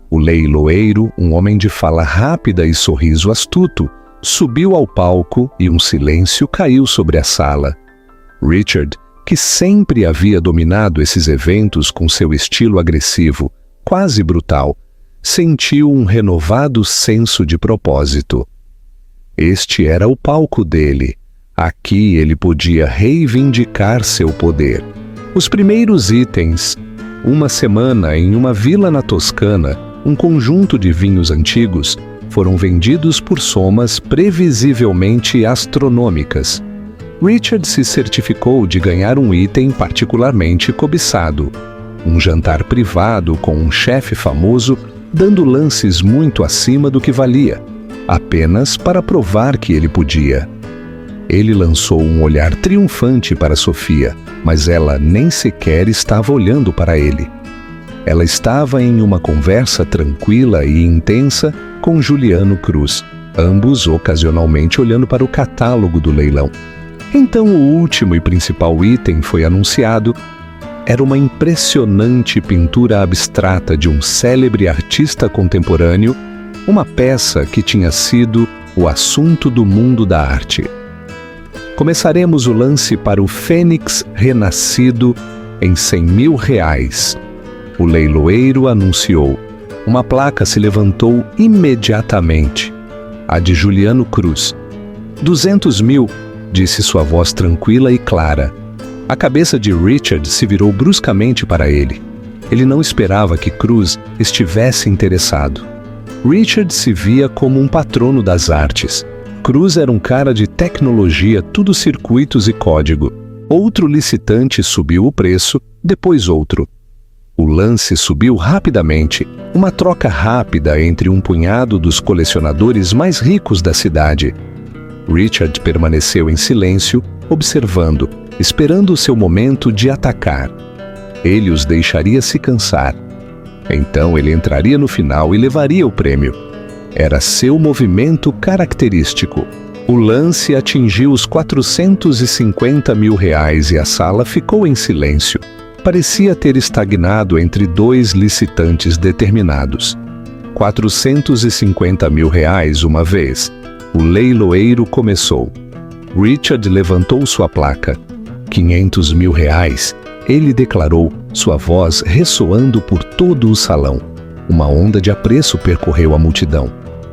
O leiloeiro, um homem de fala rápida e sorriso astuto, subiu ao palco e um silêncio caiu sobre a sala. Richard, que sempre havia dominado esses eventos com seu estilo agressivo, quase brutal, sentiu um renovado senso de propósito. Este era o palco dele. Aqui ele podia reivindicar seu poder. Os primeiros itens, uma semana em uma vila na Toscana, um conjunto de vinhos antigos, foram vendidos por somas previsivelmente astronômicas. Richard se certificou de ganhar um item particularmente cobiçado, um jantar privado com um chefe famoso, dando lances muito acima do que valia, apenas para provar que ele podia. Ele lançou um olhar triunfante para Sofia, mas ela nem sequer estava olhando para ele. Ela estava em uma conversa tranquila e intensa com Juliano Cruz, ambos ocasionalmente olhando para o catálogo do leilão. Então o último e principal item foi anunciado. Era uma impressionante pintura abstrata de um célebre artista contemporâneo, uma peça que tinha sido o assunto do mundo da arte. Começaremos o lance para o Fênix renascido em R$100.000. O leiloeiro anunciou. Uma placa se levantou imediatamente. A de Juliano Cruz. 200.000, disse sua voz tranquila e clara. A cabeça de Richard se virou bruscamente para ele. Ele não esperava que Cruz estivesse interessado. Richard se via como um patrono das artes. Cruz era um cara de tecnologia, tudo circuitos e código. Outro licitante subiu o preço, depois outro. O lance subiu rapidamente, uma troca rápida entre um punhado dos colecionadores mais ricos da cidade. Richard permaneceu em silêncio, observando, esperando o seu momento de atacar. Ele os deixaria se cansar. Então ele entraria no final e levaria o prêmio. Era seu movimento característico. O lance atingiu os R$450.000 e a sala ficou em silêncio. Parecia ter estagnado entre dois licitantes determinados. 450 mil reais uma vez. O leiloeiro começou. Richard levantou sua placa. 500 mil reais. Ele declarou, sua voz ressoando por todo o salão. Uma onda de apreço percorreu a multidão.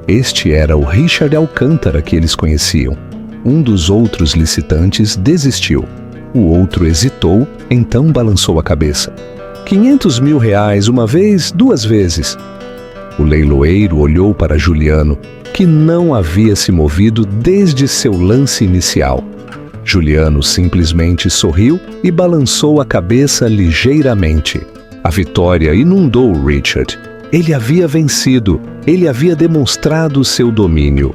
Este era o Richard Alcântara que eles conheciam. Um dos outros licitantes desistiu. O outro hesitou, então balançou a cabeça. 500 mil reais uma vez, 2 vezes. O leiloeiro olhou para Juliano, que não havia se movido desde seu lance inicial. Juliano simplesmente sorriu e balançou a cabeça ligeiramente. A vitória inundou Richard. Ele havia vencido, ele havia demonstrado seu domínio.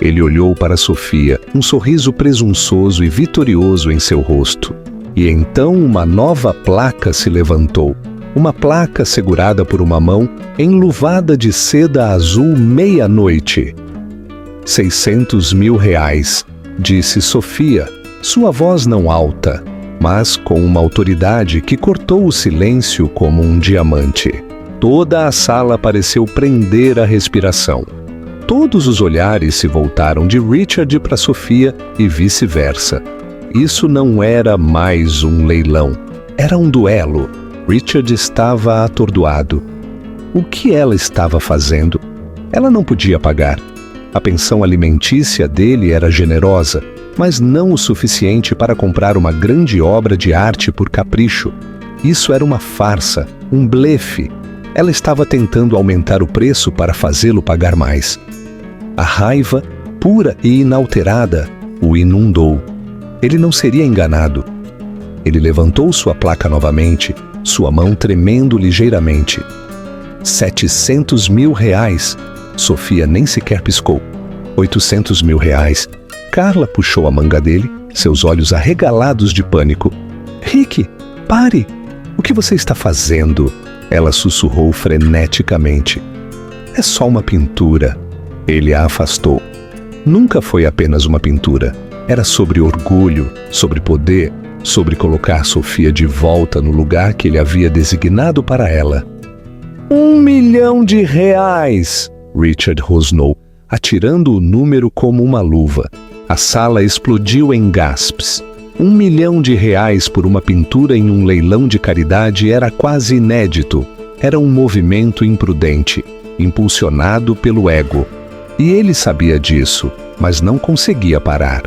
Ele olhou para Sofia, um sorriso presunçoso e vitorioso em seu rosto. E então uma nova placa se levantou. Uma placa segurada por uma mão, enluvada de seda azul meia-noite. 600 mil reais, disse Sofia, sua voz não alta, mas com uma autoridade que cortou o silêncio como um diamante. Toda a sala pareceu prender a respiração. Todos os olhares se voltaram de Richard para Sofia e vice-versa. Isso não era mais um leilão. Era um duelo. Richard estava atordoado. O que ela estava fazendo? Ela não podia pagar. A pensão alimentícia dele era generosa, mas não o suficiente para comprar uma grande obra de arte por capricho. Isso era uma farsa, um blefe. Ela estava tentando aumentar o preço para fazê-lo pagar mais. A raiva, pura e inalterada, o inundou. Ele não seria enganado. Ele levantou sua placa novamente, sua mão tremendo ligeiramente. 700 mil reais. Sofia nem sequer piscou. 800 mil reais. Carla puxou a manga dele, seus olhos arregalados de pânico. Rick, pare! O que você está fazendo? Ela sussurrou freneticamente. É só uma pintura. Ele a afastou. Nunca foi apenas uma pintura. Era sobre orgulho, sobre poder, sobre colocar Sofia de volta no lugar que ele havia designado para ela. 1 milhão de reais! Richard rosnou, atirando o número como uma luva. A sala explodiu em gasps. 1 milhão de reais por uma pintura em um leilão de caridade era quase inédito. Era um movimento imprudente, impulsionado pelo ego. E ele sabia disso, mas não conseguia parar.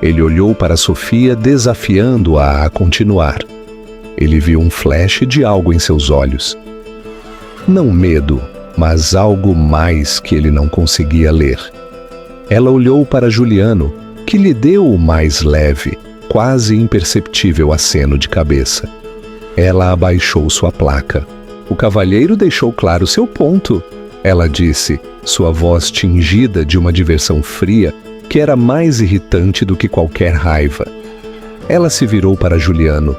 Ele olhou para Sofia, desafiando-a a continuar. Ele viu um flash de algo em seus olhos. Não medo, mas algo mais que ele não conseguia ler. Ela olhou para Juliano, que lhe deu o mais leve, quase imperceptível aceno de cabeça. Ela abaixou sua placa. O cavalheiro deixou claro seu ponto. Ela disse, sua voz tingida de uma diversão fria que era mais irritante do que qualquer raiva. Ela se virou para Juliano.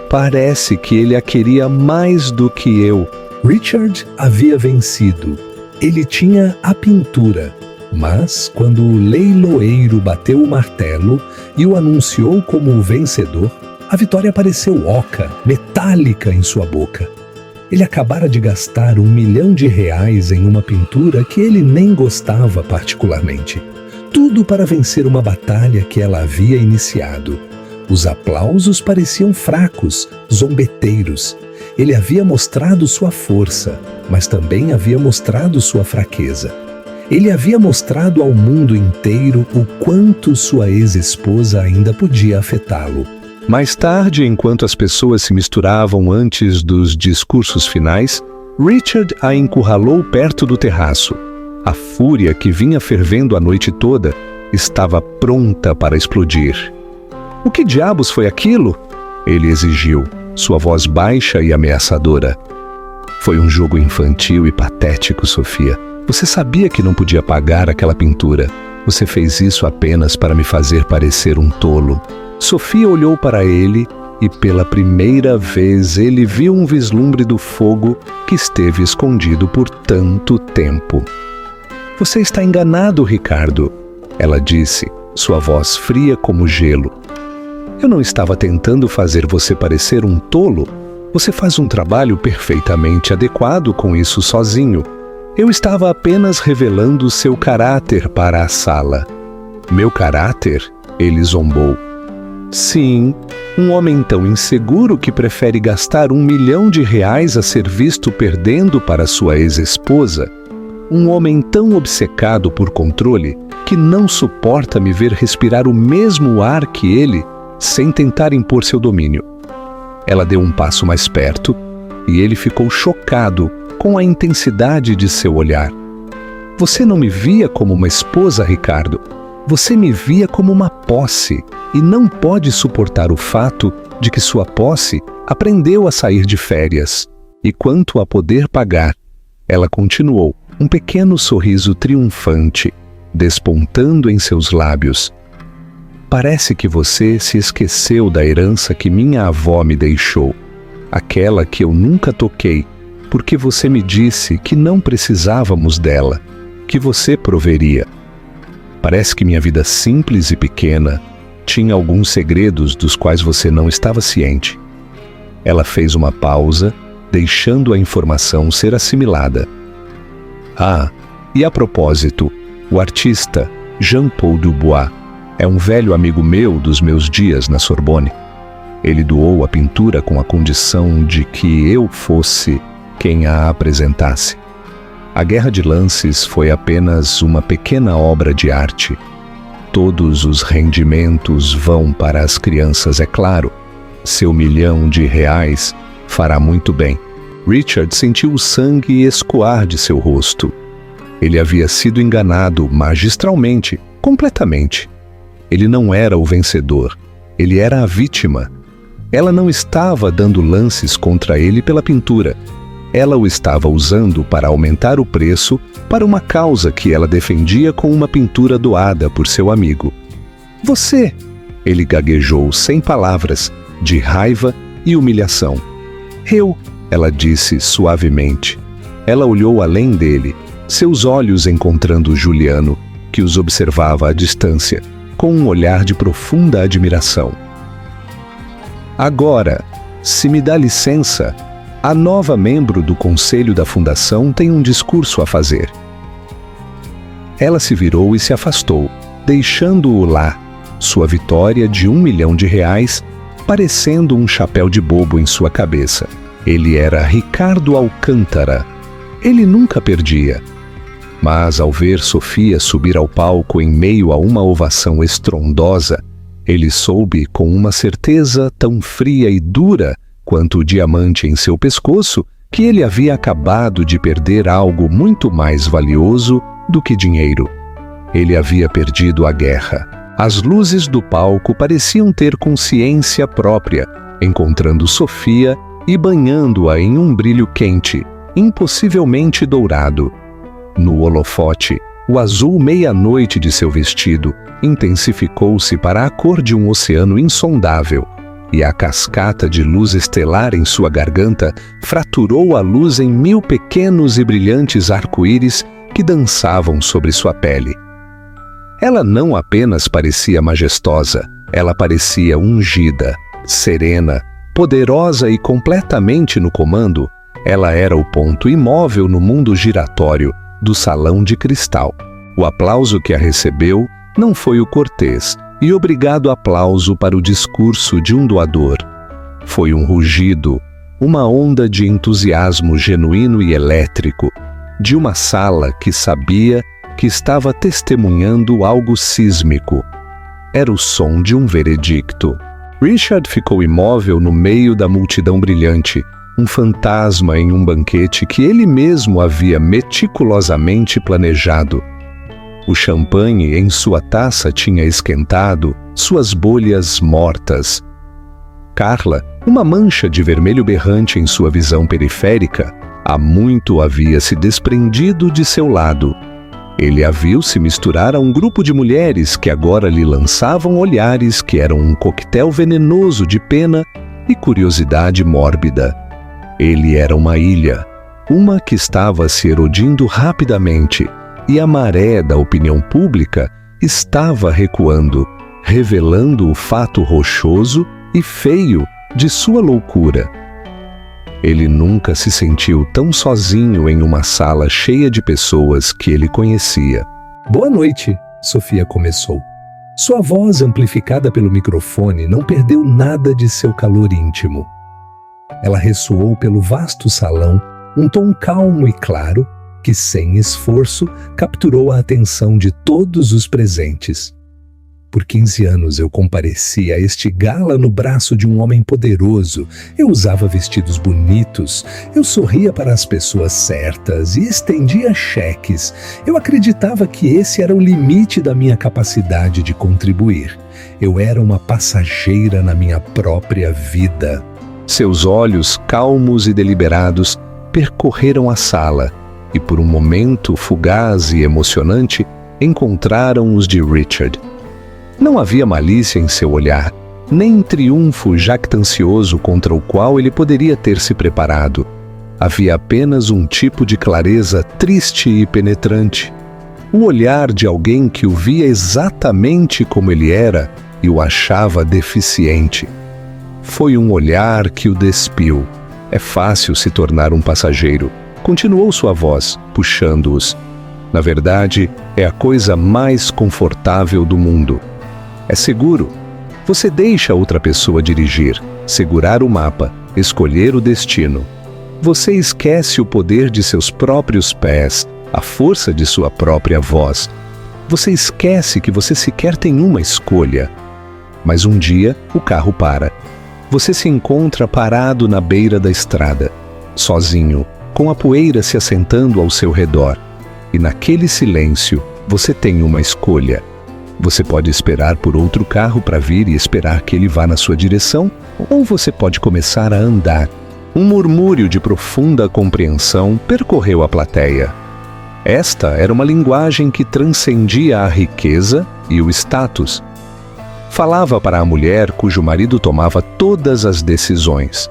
Parece que ele a queria mais do que eu. Richard havia vencido. Ele tinha a pintura. Mas, quando o leiloeiro bateu o martelo e o anunciou como o vencedor, a vitória pareceu oca, metálica em sua boca. Ele acabara de gastar 1 milhão de reais em uma pintura que ele nem gostava particularmente. Tudo para vencer uma batalha que ela havia iniciado. Os aplausos pareciam fracos, zombeteiros. Ele havia mostrado sua força, mas também havia mostrado sua fraqueza. Ele havia mostrado ao mundo inteiro o quanto sua ex-esposa ainda podia afetá-lo. Mais tarde, enquanto as pessoas se misturavam antes dos discursos finais, Richard a encurralou perto do terraço. A fúria que vinha fervendo a noite toda estava pronta para explodir. O que diabos foi aquilo? Ele exigiu, sua voz baixa e ameaçadora. Foi um jogo infantil e patético, Sofia. Você sabia que não podia pagar aquela pintura. Você fez isso apenas para me fazer parecer um tolo. Sofia olhou para ele e pela primeira vez ele viu um vislumbre do fogo que esteve escondido por tanto tempo. Você está enganado, Ricardo, ela disse, sua voz fria como gelo. Eu não estava tentando fazer você parecer um tolo. Você faz um trabalho perfeitamente adequado com isso sozinho. Eu estava apenas revelando seu caráter para a sala. Meu caráter? Ele zombou. Sim, um homem tão inseguro que prefere gastar R$1 milhão a ser visto perdendo para sua ex-esposa. Um homem tão obcecado por controle que não suporta me ver respirar o mesmo ar que ele sem tentar impor seu domínio. Ela deu um passo mais perto e ele ficou chocado com a intensidade de seu olhar. Você não me via como uma esposa, Ricardo. Você me via como uma posse e não pode suportar o fato de que sua posse aprendeu a sair de férias. E quanto a poder pagar, ela continuou, um pequeno sorriso triunfante, despontando em seus lábios. Parece que você se esqueceu da herança que minha avó me deixou, aquela que eu nunca toquei, porque você me disse que não precisávamos dela, que você proveria. Parece que minha vida simples e pequena tinha alguns segredos dos quais você não estava ciente. Ela fez uma pausa, deixando a informação ser assimilada. Ah, e a propósito, o artista Jean-Paul Dubois é um velho amigo meu dos meus dias na Sorbonne. Ele doou a pintura com a condição de que eu fosse quem a apresentasse. A Guerra de Lances foi apenas uma pequena obra de arte. Todos os rendimentos vão para as crianças, é claro. Seu R$1 milhão fará muito bem. Richard sentiu o sangue escoar de seu rosto. Ele havia sido enganado magistralmente, completamente. Ele não era o vencedor, ele era a vítima. Ela não estava dando lances contra ele pela pintura. Ela o estava usando para aumentar o preço para uma causa que ela defendia com uma pintura doada por seu amigo. Você! Ele gaguejou sem palavras, de raiva e humilhação. Eu! Ela disse suavemente. Ela olhou além dele, seus olhos encontrando Juliano, que os observava à distância, com um olhar de profunda admiração. Agora, se me dá licença, a nova membro do conselho da fundação tem um discurso a fazer. Ela se virou e se afastou, deixando-o lá, sua vitória de R$1 milhão, parecendo um chapéu de bobo em sua cabeça. Ele era Ricardo Alcântara. Ele nunca perdia. Mas ao ver Sofia subir ao palco em meio a uma ovação estrondosa, ele soube com uma certeza tão fria e dura quanto o diamante em seu pescoço que ele havia acabado de perder algo muito mais valioso do que dinheiro. Ele havia perdido a guerra. As luzes do palco pareciam ter consciência própria, encontrando Sofia e banhando-a em um brilho quente, impossivelmente dourado. No holofote, o azul meia-noite de seu vestido intensificou-se para a cor de um oceano insondável, e a cascata de luz estelar em sua garganta fraturou a luz em 1000 pequenos e brilhantes arco-íris que dançavam sobre sua pele. Ela não apenas parecia majestosa, ela parecia ungida, serena, poderosa e completamente no comando. Ela era o ponto imóvel no mundo giratório do salão de cristal. O aplauso que a recebeu não foi o cortês e obrigado aplauso para o discurso de um doador. Foi um rugido, uma onda de entusiasmo genuíno e elétrico, de uma sala que sabia que estava testemunhando algo sísmico. Era o som de um veredicto. Richard ficou imóvel no meio da multidão brilhante, um fantasma em um banquete que ele mesmo havia meticulosamente planejado. O champanhe em sua taça tinha esquentado, suas bolhas mortas. Carla, uma mancha de vermelho berrante em sua visão periférica, há muito havia se desprendido de seu lado. Ele a viu se misturar a um grupo de mulheres que agora lhe lançavam olhares que eram um coquetel venenoso de pena e curiosidade mórbida. Ele era uma ilha, uma que estava se erodindo rapidamente, e a maré da opinião pública estava recuando, revelando o fato rochoso e feio de sua loucura. Ele nunca se sentiu tão sozinho em uma sala cheia de pessoas que ele conhecia. Boa noite, Sofia começou. Sua voz, amplificada pelo microfone, não perdeu nada de seu calor íntimo. Ela ressoou pelo vasto salão, um tom calmo e claro que, sem esforço, capturou a atenção de todos os presentes. Por 15 anos eu compareci a este gala no braço de um homem poderoso. Eu usava vestidos bonitos, eu sorria para as pessoas certas e estendia cheques. Eu acreditava que esse era o limite da minha capacidade de contribuir. Eu era uma passageira na minha própria vida. Seus olhos, calmos e deliberados, percorreram a sala e, por um momento fugaz e emocionante, encontraram os de Richard. Não havia malícia em seu olhar, nem triunfo jactancioso contra o qual ele poderia ter se preparado. Havia apenas um tipo de clareza triste e penetrante. O olhar de alguém que o via exatamente como ele era e o achava deficiente. Foi um olhar que o despiu. É fácil se tornar um passageiro, continuou sua voz, puxando-os. Na verdade, é a coisa mais confortável do mundo. É seguro. Você deixa outra pessoa dirigir, segurar o mapa, escolher o destino. Você esquece o poder de seus próprios pés, a força de sua própria voz. Você esquece que você sequer tem uma escolha. Mas um dia, o carro para. Você se encontra parado na beira da estrada, sozinho, com a poeira se assentando ao seu redor. E naquele silêncio, você tem uma escolha. Você pode esperar por outro carro para vir e esperar que ele vá na sua direção, ou você pode começar a andar. Um murmúrio de profunda compreensão percorreu a plateia. Esta era uma linguagem que transcendia a riqueza e o status. Falava para a mulher cujo marido tomava todas as decisões.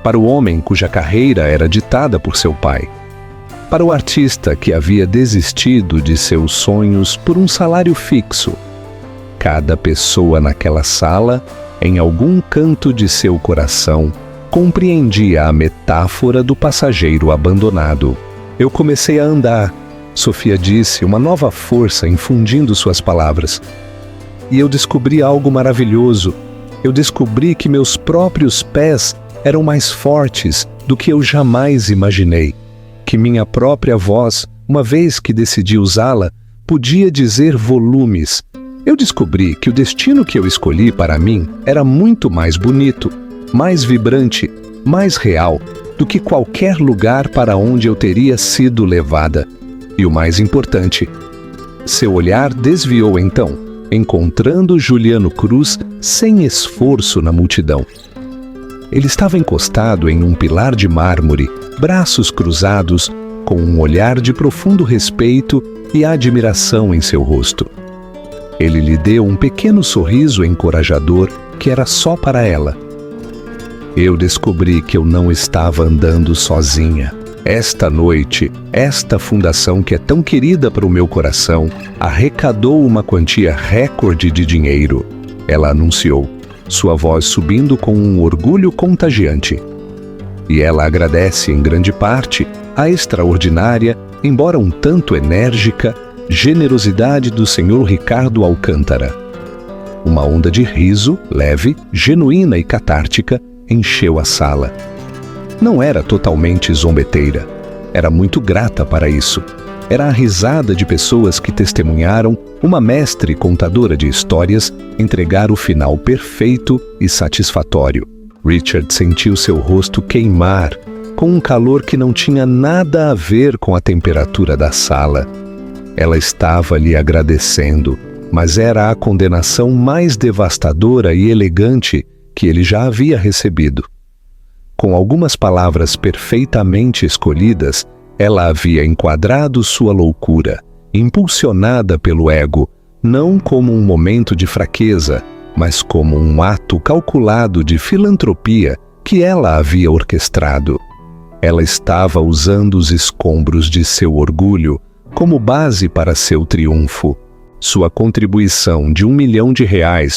Para o homem cuja carreira era ditada por seu pai. Para o artista que havia desistido de seus sonhos por um salário fixo. Cada pessoa naquela sala, em algum canto de seu coração, compreendia a metáfora do passageiro abandonado. Eu comecei a andar, Sofia disse, uma nova força infundindo suas palavras. E eu descobri algo maravilhoso. Eu descobri que meus próprios pés eram mais fortes do que eu jamais imaginei. Que minha própria voz, uma vez que decidi usá-la, podia dizer volumes. Eu descobri que o destino que eu escolhi para mim era muito mais bonito, mais vibrante, mais real do que qualquer lugar para onde eu teria sido levada. E o mais importante, seu olhar desviou então, encontrando Juliano Cruz sem esforço na multidão. Ele estava encostado em um pilar de mármore, braços cruzados, com um olhar de profundo respeito e admiração em seu rosto. Ele lhe deu um pequeno sorriso encorajador que era só para ela. Eu descobri que eu não estava andando sozinha. Esta noite, esta fundação que é tão querida para o meu coração, arrecadou uma quantia recorde de dinheiro. Ela anunciou, sua voz subindo com um orgulho contagiante. E ela agradece em grande parte a extraordinária, embora um tanto enérgica, generosidade do Sr. Ricardo Alcântara. Uma onda de riso, leve, genuína e catártica, encheu a sala. Não era totalmente zombeteira. Era muito grata para isso. Era a risada de pessoas que testemunharam uma mestre contadora de histórias entregar o final perfeito e satisfatório. Richard sentiu seu rosto queimar, com um calor que não tinha nada a ver com a temperatura da sala. Ela estava lhe agradecendo, mas era a condenação mais devastadora e elegante que ele já havia recebido. Com algumas palavras perfeitamente escolhidas, ela havia enquadrado sua loucura, impulsionada pelo ego, não como um momento de fraqueza, mas como um ato calculado de filantropia que ela havia orquestrado. Ela estava usando os escombros de seu orgulho como base para seu triunfo. Sua contribuição de R$1 milhão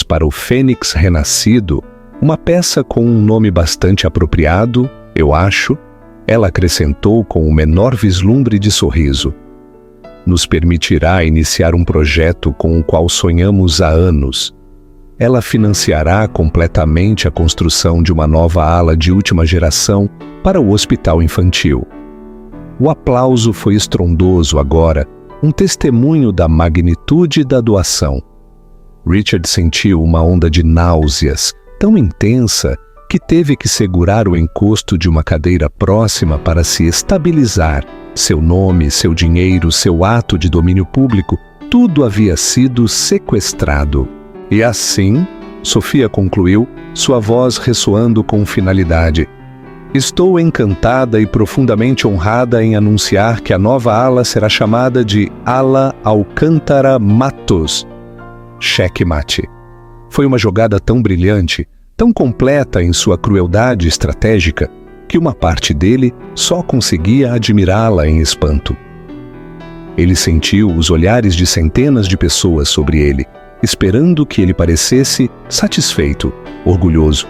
para o Fênix Renascido, uma peça com um nome bastante apropriado, Eu acho, ela acrescentou com o menor vislumbre de sorriso. Nos permitirá iniciar um projeto com o qual sonhamos há anos. Ela financiará completamente a construção de uma nova ala de última geração para o hospital infantil. O aplauso foi estrondoso agora, um testemunho da magnitude da doação. Richard sentiu uma onda de náuseas tão intensa que teve que segurar o encosto de uma cadeira próxima para se estabilizar. Seu nome, seu dinheiro, seu ato de domínio público, tudo havia sido sequestrado. E assim, Sofia concluiu, sua voz ressoando com finalidade. Estou encantada e profundamente honrada em anunciar que a nova ala será chamada de Ala Alcântara Matos. Checkmate. Foi uma jogada tão brilhante, tão completa em sua crueldade estratégica, que uma parte dele só conseguia admirá-la em espanto. Ele sentiu os olhares de centenas de pessoas sobre ele, esperando que ele parecesse satisfeito, orgulhoso.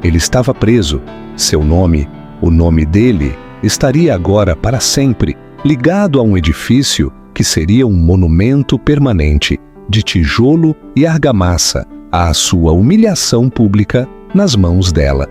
Ele estava preso. Seu nome, o nome dele, estaria agora para sempre ligado a um edifício que seria um monumento permanente, de tijolo e argamassa, à sua humilhação pública nas mãos dela.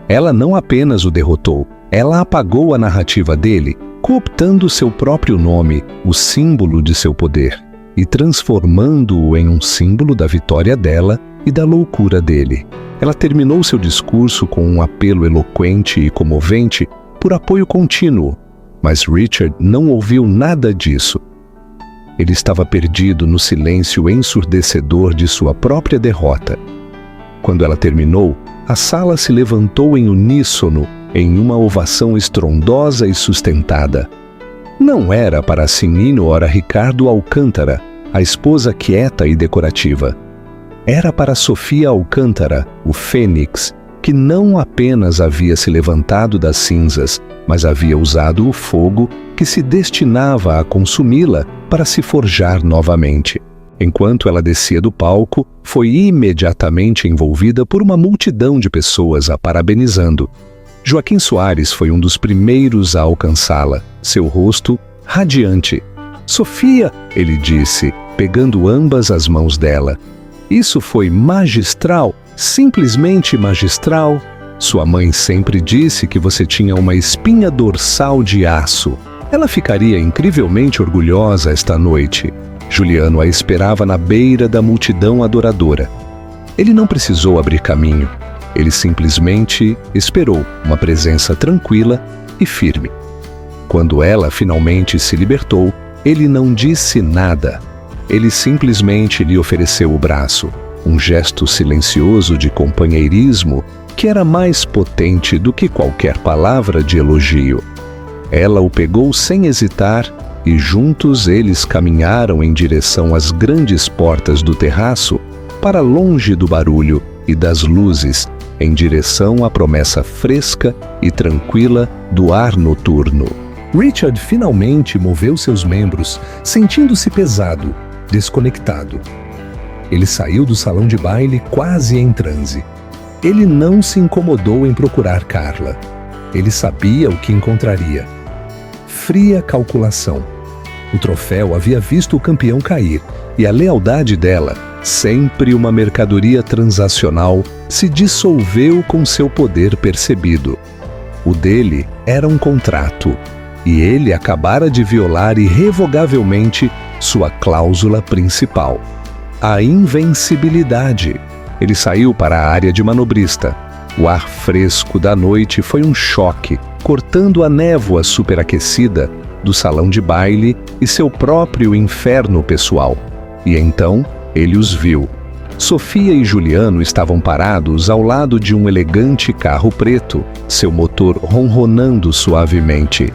Ela não apenas o derrotou, ela apagou a narrativa dele, cooptando seu próprio nome, o símbolo de seu poder, e transformando-o em um símbolo da vitória dela e da loucura dele. Ela terminou seu discurso com um apelo eloquente e comovente por apoio contínuo, mas Richard não ouviu nada disso. Ele estava perdido no silêncio ensurdecedor de sua própria derrota. Quando ela terminou, a sala se levantou em uníssono em uma ovação estrondosa e sustentada. Não era para a Senhora Ricardo Alcântara, a esposa quieta e decorativa. Era para Sofia Alcântara, o Fênix, que não apenas havia se levantado das cinzas, mas havia usado o fogo que se destinava a consumi-la para se forjar novamente. Enquanto ela descia do palco, foi imediatamente envolvida por uma multidão de pessoas a parabenizando. Joaquim Soares foi um dos primeiros a alcançá-la, seu rosto radiante. "Sofia", ele disse, pegando ambas as mãos dela. "Isso foi magistral, simplesmente magistral. Sua mãe sempre disse que você tinha uma espinha dorsal de aço. Ela ficaria incrivelmente orgulhosa esta noite." Juliano a esperava na beira da multidão adoradora. Ele não precisou abrir caminho. Ele simplesmente esperou uma presença tranquila e firme. Quando ela finalmente se libertou, ele não disse nada. Ele simplesmente lhe ofereceu o braço, um gesto silencioso de companheirismo que era mais potente do que qualquer palavra de elogio. Ela o pegou sem hesitar e juntos eles caminharam em direção às grandes portas do terraço, para longe do barulho e das luzes, em direção à promessa fresca e tranquila do ar noturno. Richard finalmente moveu seus membros, sentindo-se pesado, desconectado. Ele saiu do salão de baile quase em transe. Ele não se incomodou em procurar Carla. Ele sabia o que encontraria. Fria calculação. O troféu havia visto o campeão cair, e a lealdade dela, sempre uma mercadoria transacional, se dissolveu com seu poder percebido. O dele era um contrato, e ele acabara de violar irrevogavelmente sua cláusula principal, a invencibilidade. Ele saiu para a área de manobrista. O ar fresco da noite foi um choque, cortando a névoa superaquecida do salão de baile e seu próprio inferno pessoal. E então ele os viu. Sofia e Juliano estavam parados ao lado de um elegante carro preto, seu motor ronronando suavemente.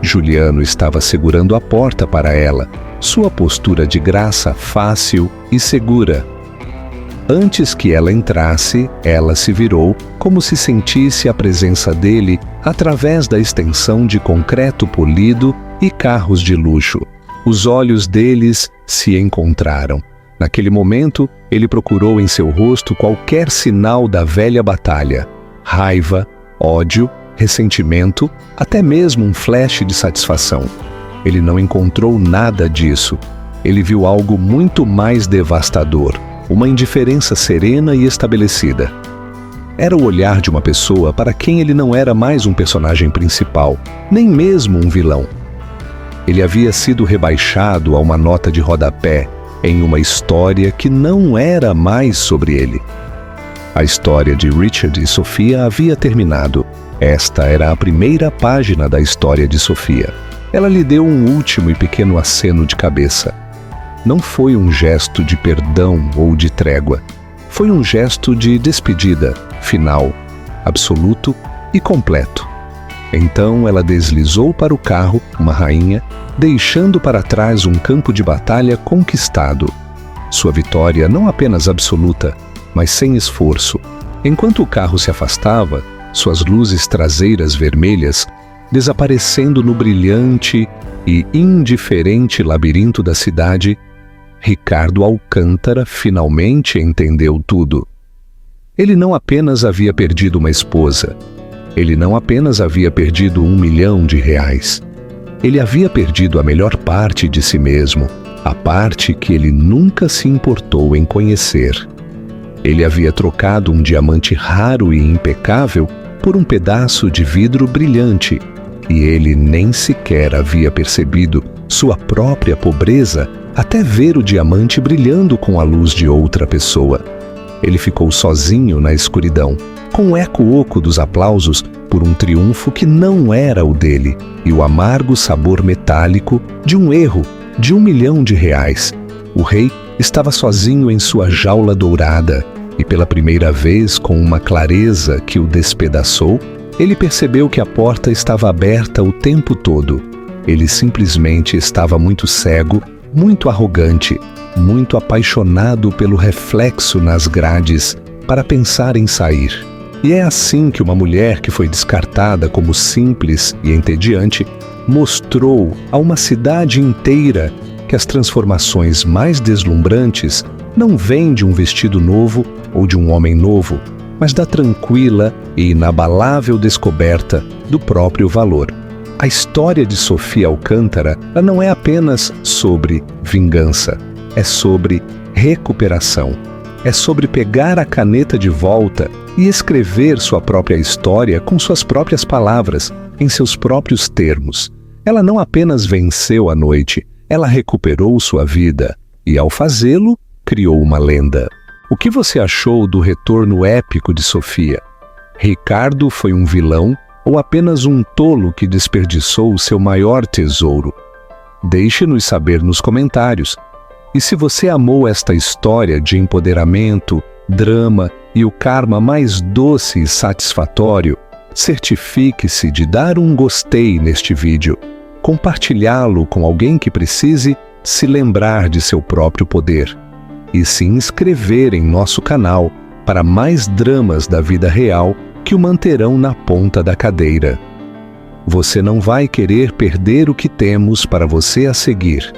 Juliano estava segurando a porta para ela, sua postura de graça fácil e segura. Antes que ela entrasse, ela se virou como se sentisse a presença dele através da extensão de concreto polido e carros de luxo. Os olhos deles se encontraram. Naquele momento, ele procurou em seu rosto qualquer sinal da velha batalha. Raiva, ódio, ressentimento, até mesmo um flash de satisfação. Ele não encontrou nada disso. Ele viu algo muito mais devastador, uma indiferença serena e estabelecida. Era o olhar de uma pessoa para quem ele não era mais um personagem principal, nem mesmo um vilão. Ele havia sido rebaixado a uma nota de rodapé em uma história que não era mais sobre ele. A história de Richard e Sophia havia terminado. Esta era a primeira página da história de Sophia. Ela lhe deu um último e pequeno aceno de cabeça. Não foi um gesto de perdão ou de trégua. Foi um gesto de despedida, final, absoluto e completo. Então ela deslizou para o carro, uma rainha, deixando para trás um campo de batalha conquistado. Sua vitória não apenas absoluta, mas sem esforço. Enquanto o carro se afastava, suas luzes traseiras vermelhas desaparecendo no brilhante e indiferente labirinto da cidade, Ricardo Alcântara finalmente entendeu tudo. Ele não apenas havia perdido uma esposa, ele não apenas havia perdido R$1 milhão. Ele havia perdido a melhor parte de si mesmo, a parte que ele nunca se importou em conhecer. Ele havia trocado um diamante raro e impecável por um pedaço de vidro brilhante, e ele nem sequer havia percebido sua própria pobreza até ver o diamante brilhando com a luz de outra pessoa. Ele ficou sozinho na escuridão, com o eco oco dos aplausos por um triunfo que não era o dele, e o amargo sabor metálico de um erro de R$1 milhão. O rei estava sozinho em sua jaula dourada, e pela primeira vez, com uma clareza que o despedaçou, ele percebeu que a porta estava aberta o tempo todo. Ele simplesmente estava muito cego, muito arrogante, muito apaixonado pelo reflexo nas grades para pensar em sair. E é assim que uma mulher que foi descartada como simples e entediante mostrou a uma cidade inteira que as transformações mais deslumbrantes não vêm de um vestido novo ou de um homem novo, mas da tranquila e inabalável descoberta do próprio valor. A história de Sophia Alcântara não é apenas sobre vingança, é sobre recuperação. É sobre pegar a caneta de volta e escrever sua própria história com suas próprias palavras, em seus próprios termos. Ela não apenas venceu a noite, ela recuperou sua vida e, ao fazê-lo, criou uma lenda. O que você achou do retorno épico de Sophia? Ricardo foi um vilão ou apenas um tolo que desperdiçou o seu maior tesouro? Deixe-nos saber nos comentários. E se você amou esta história de empoderamento, drama e o karma mais doce e satisfatório, certifique-se de dar um gostei neste vídeo, compartilhá-lo com alguém que precise se lembrar de seu próprio poder e se inscrever em nosso canal para mais dramas da vida real que o manterão na ponta da cadeira. Você não vai querer perder o que temos para você a seguir.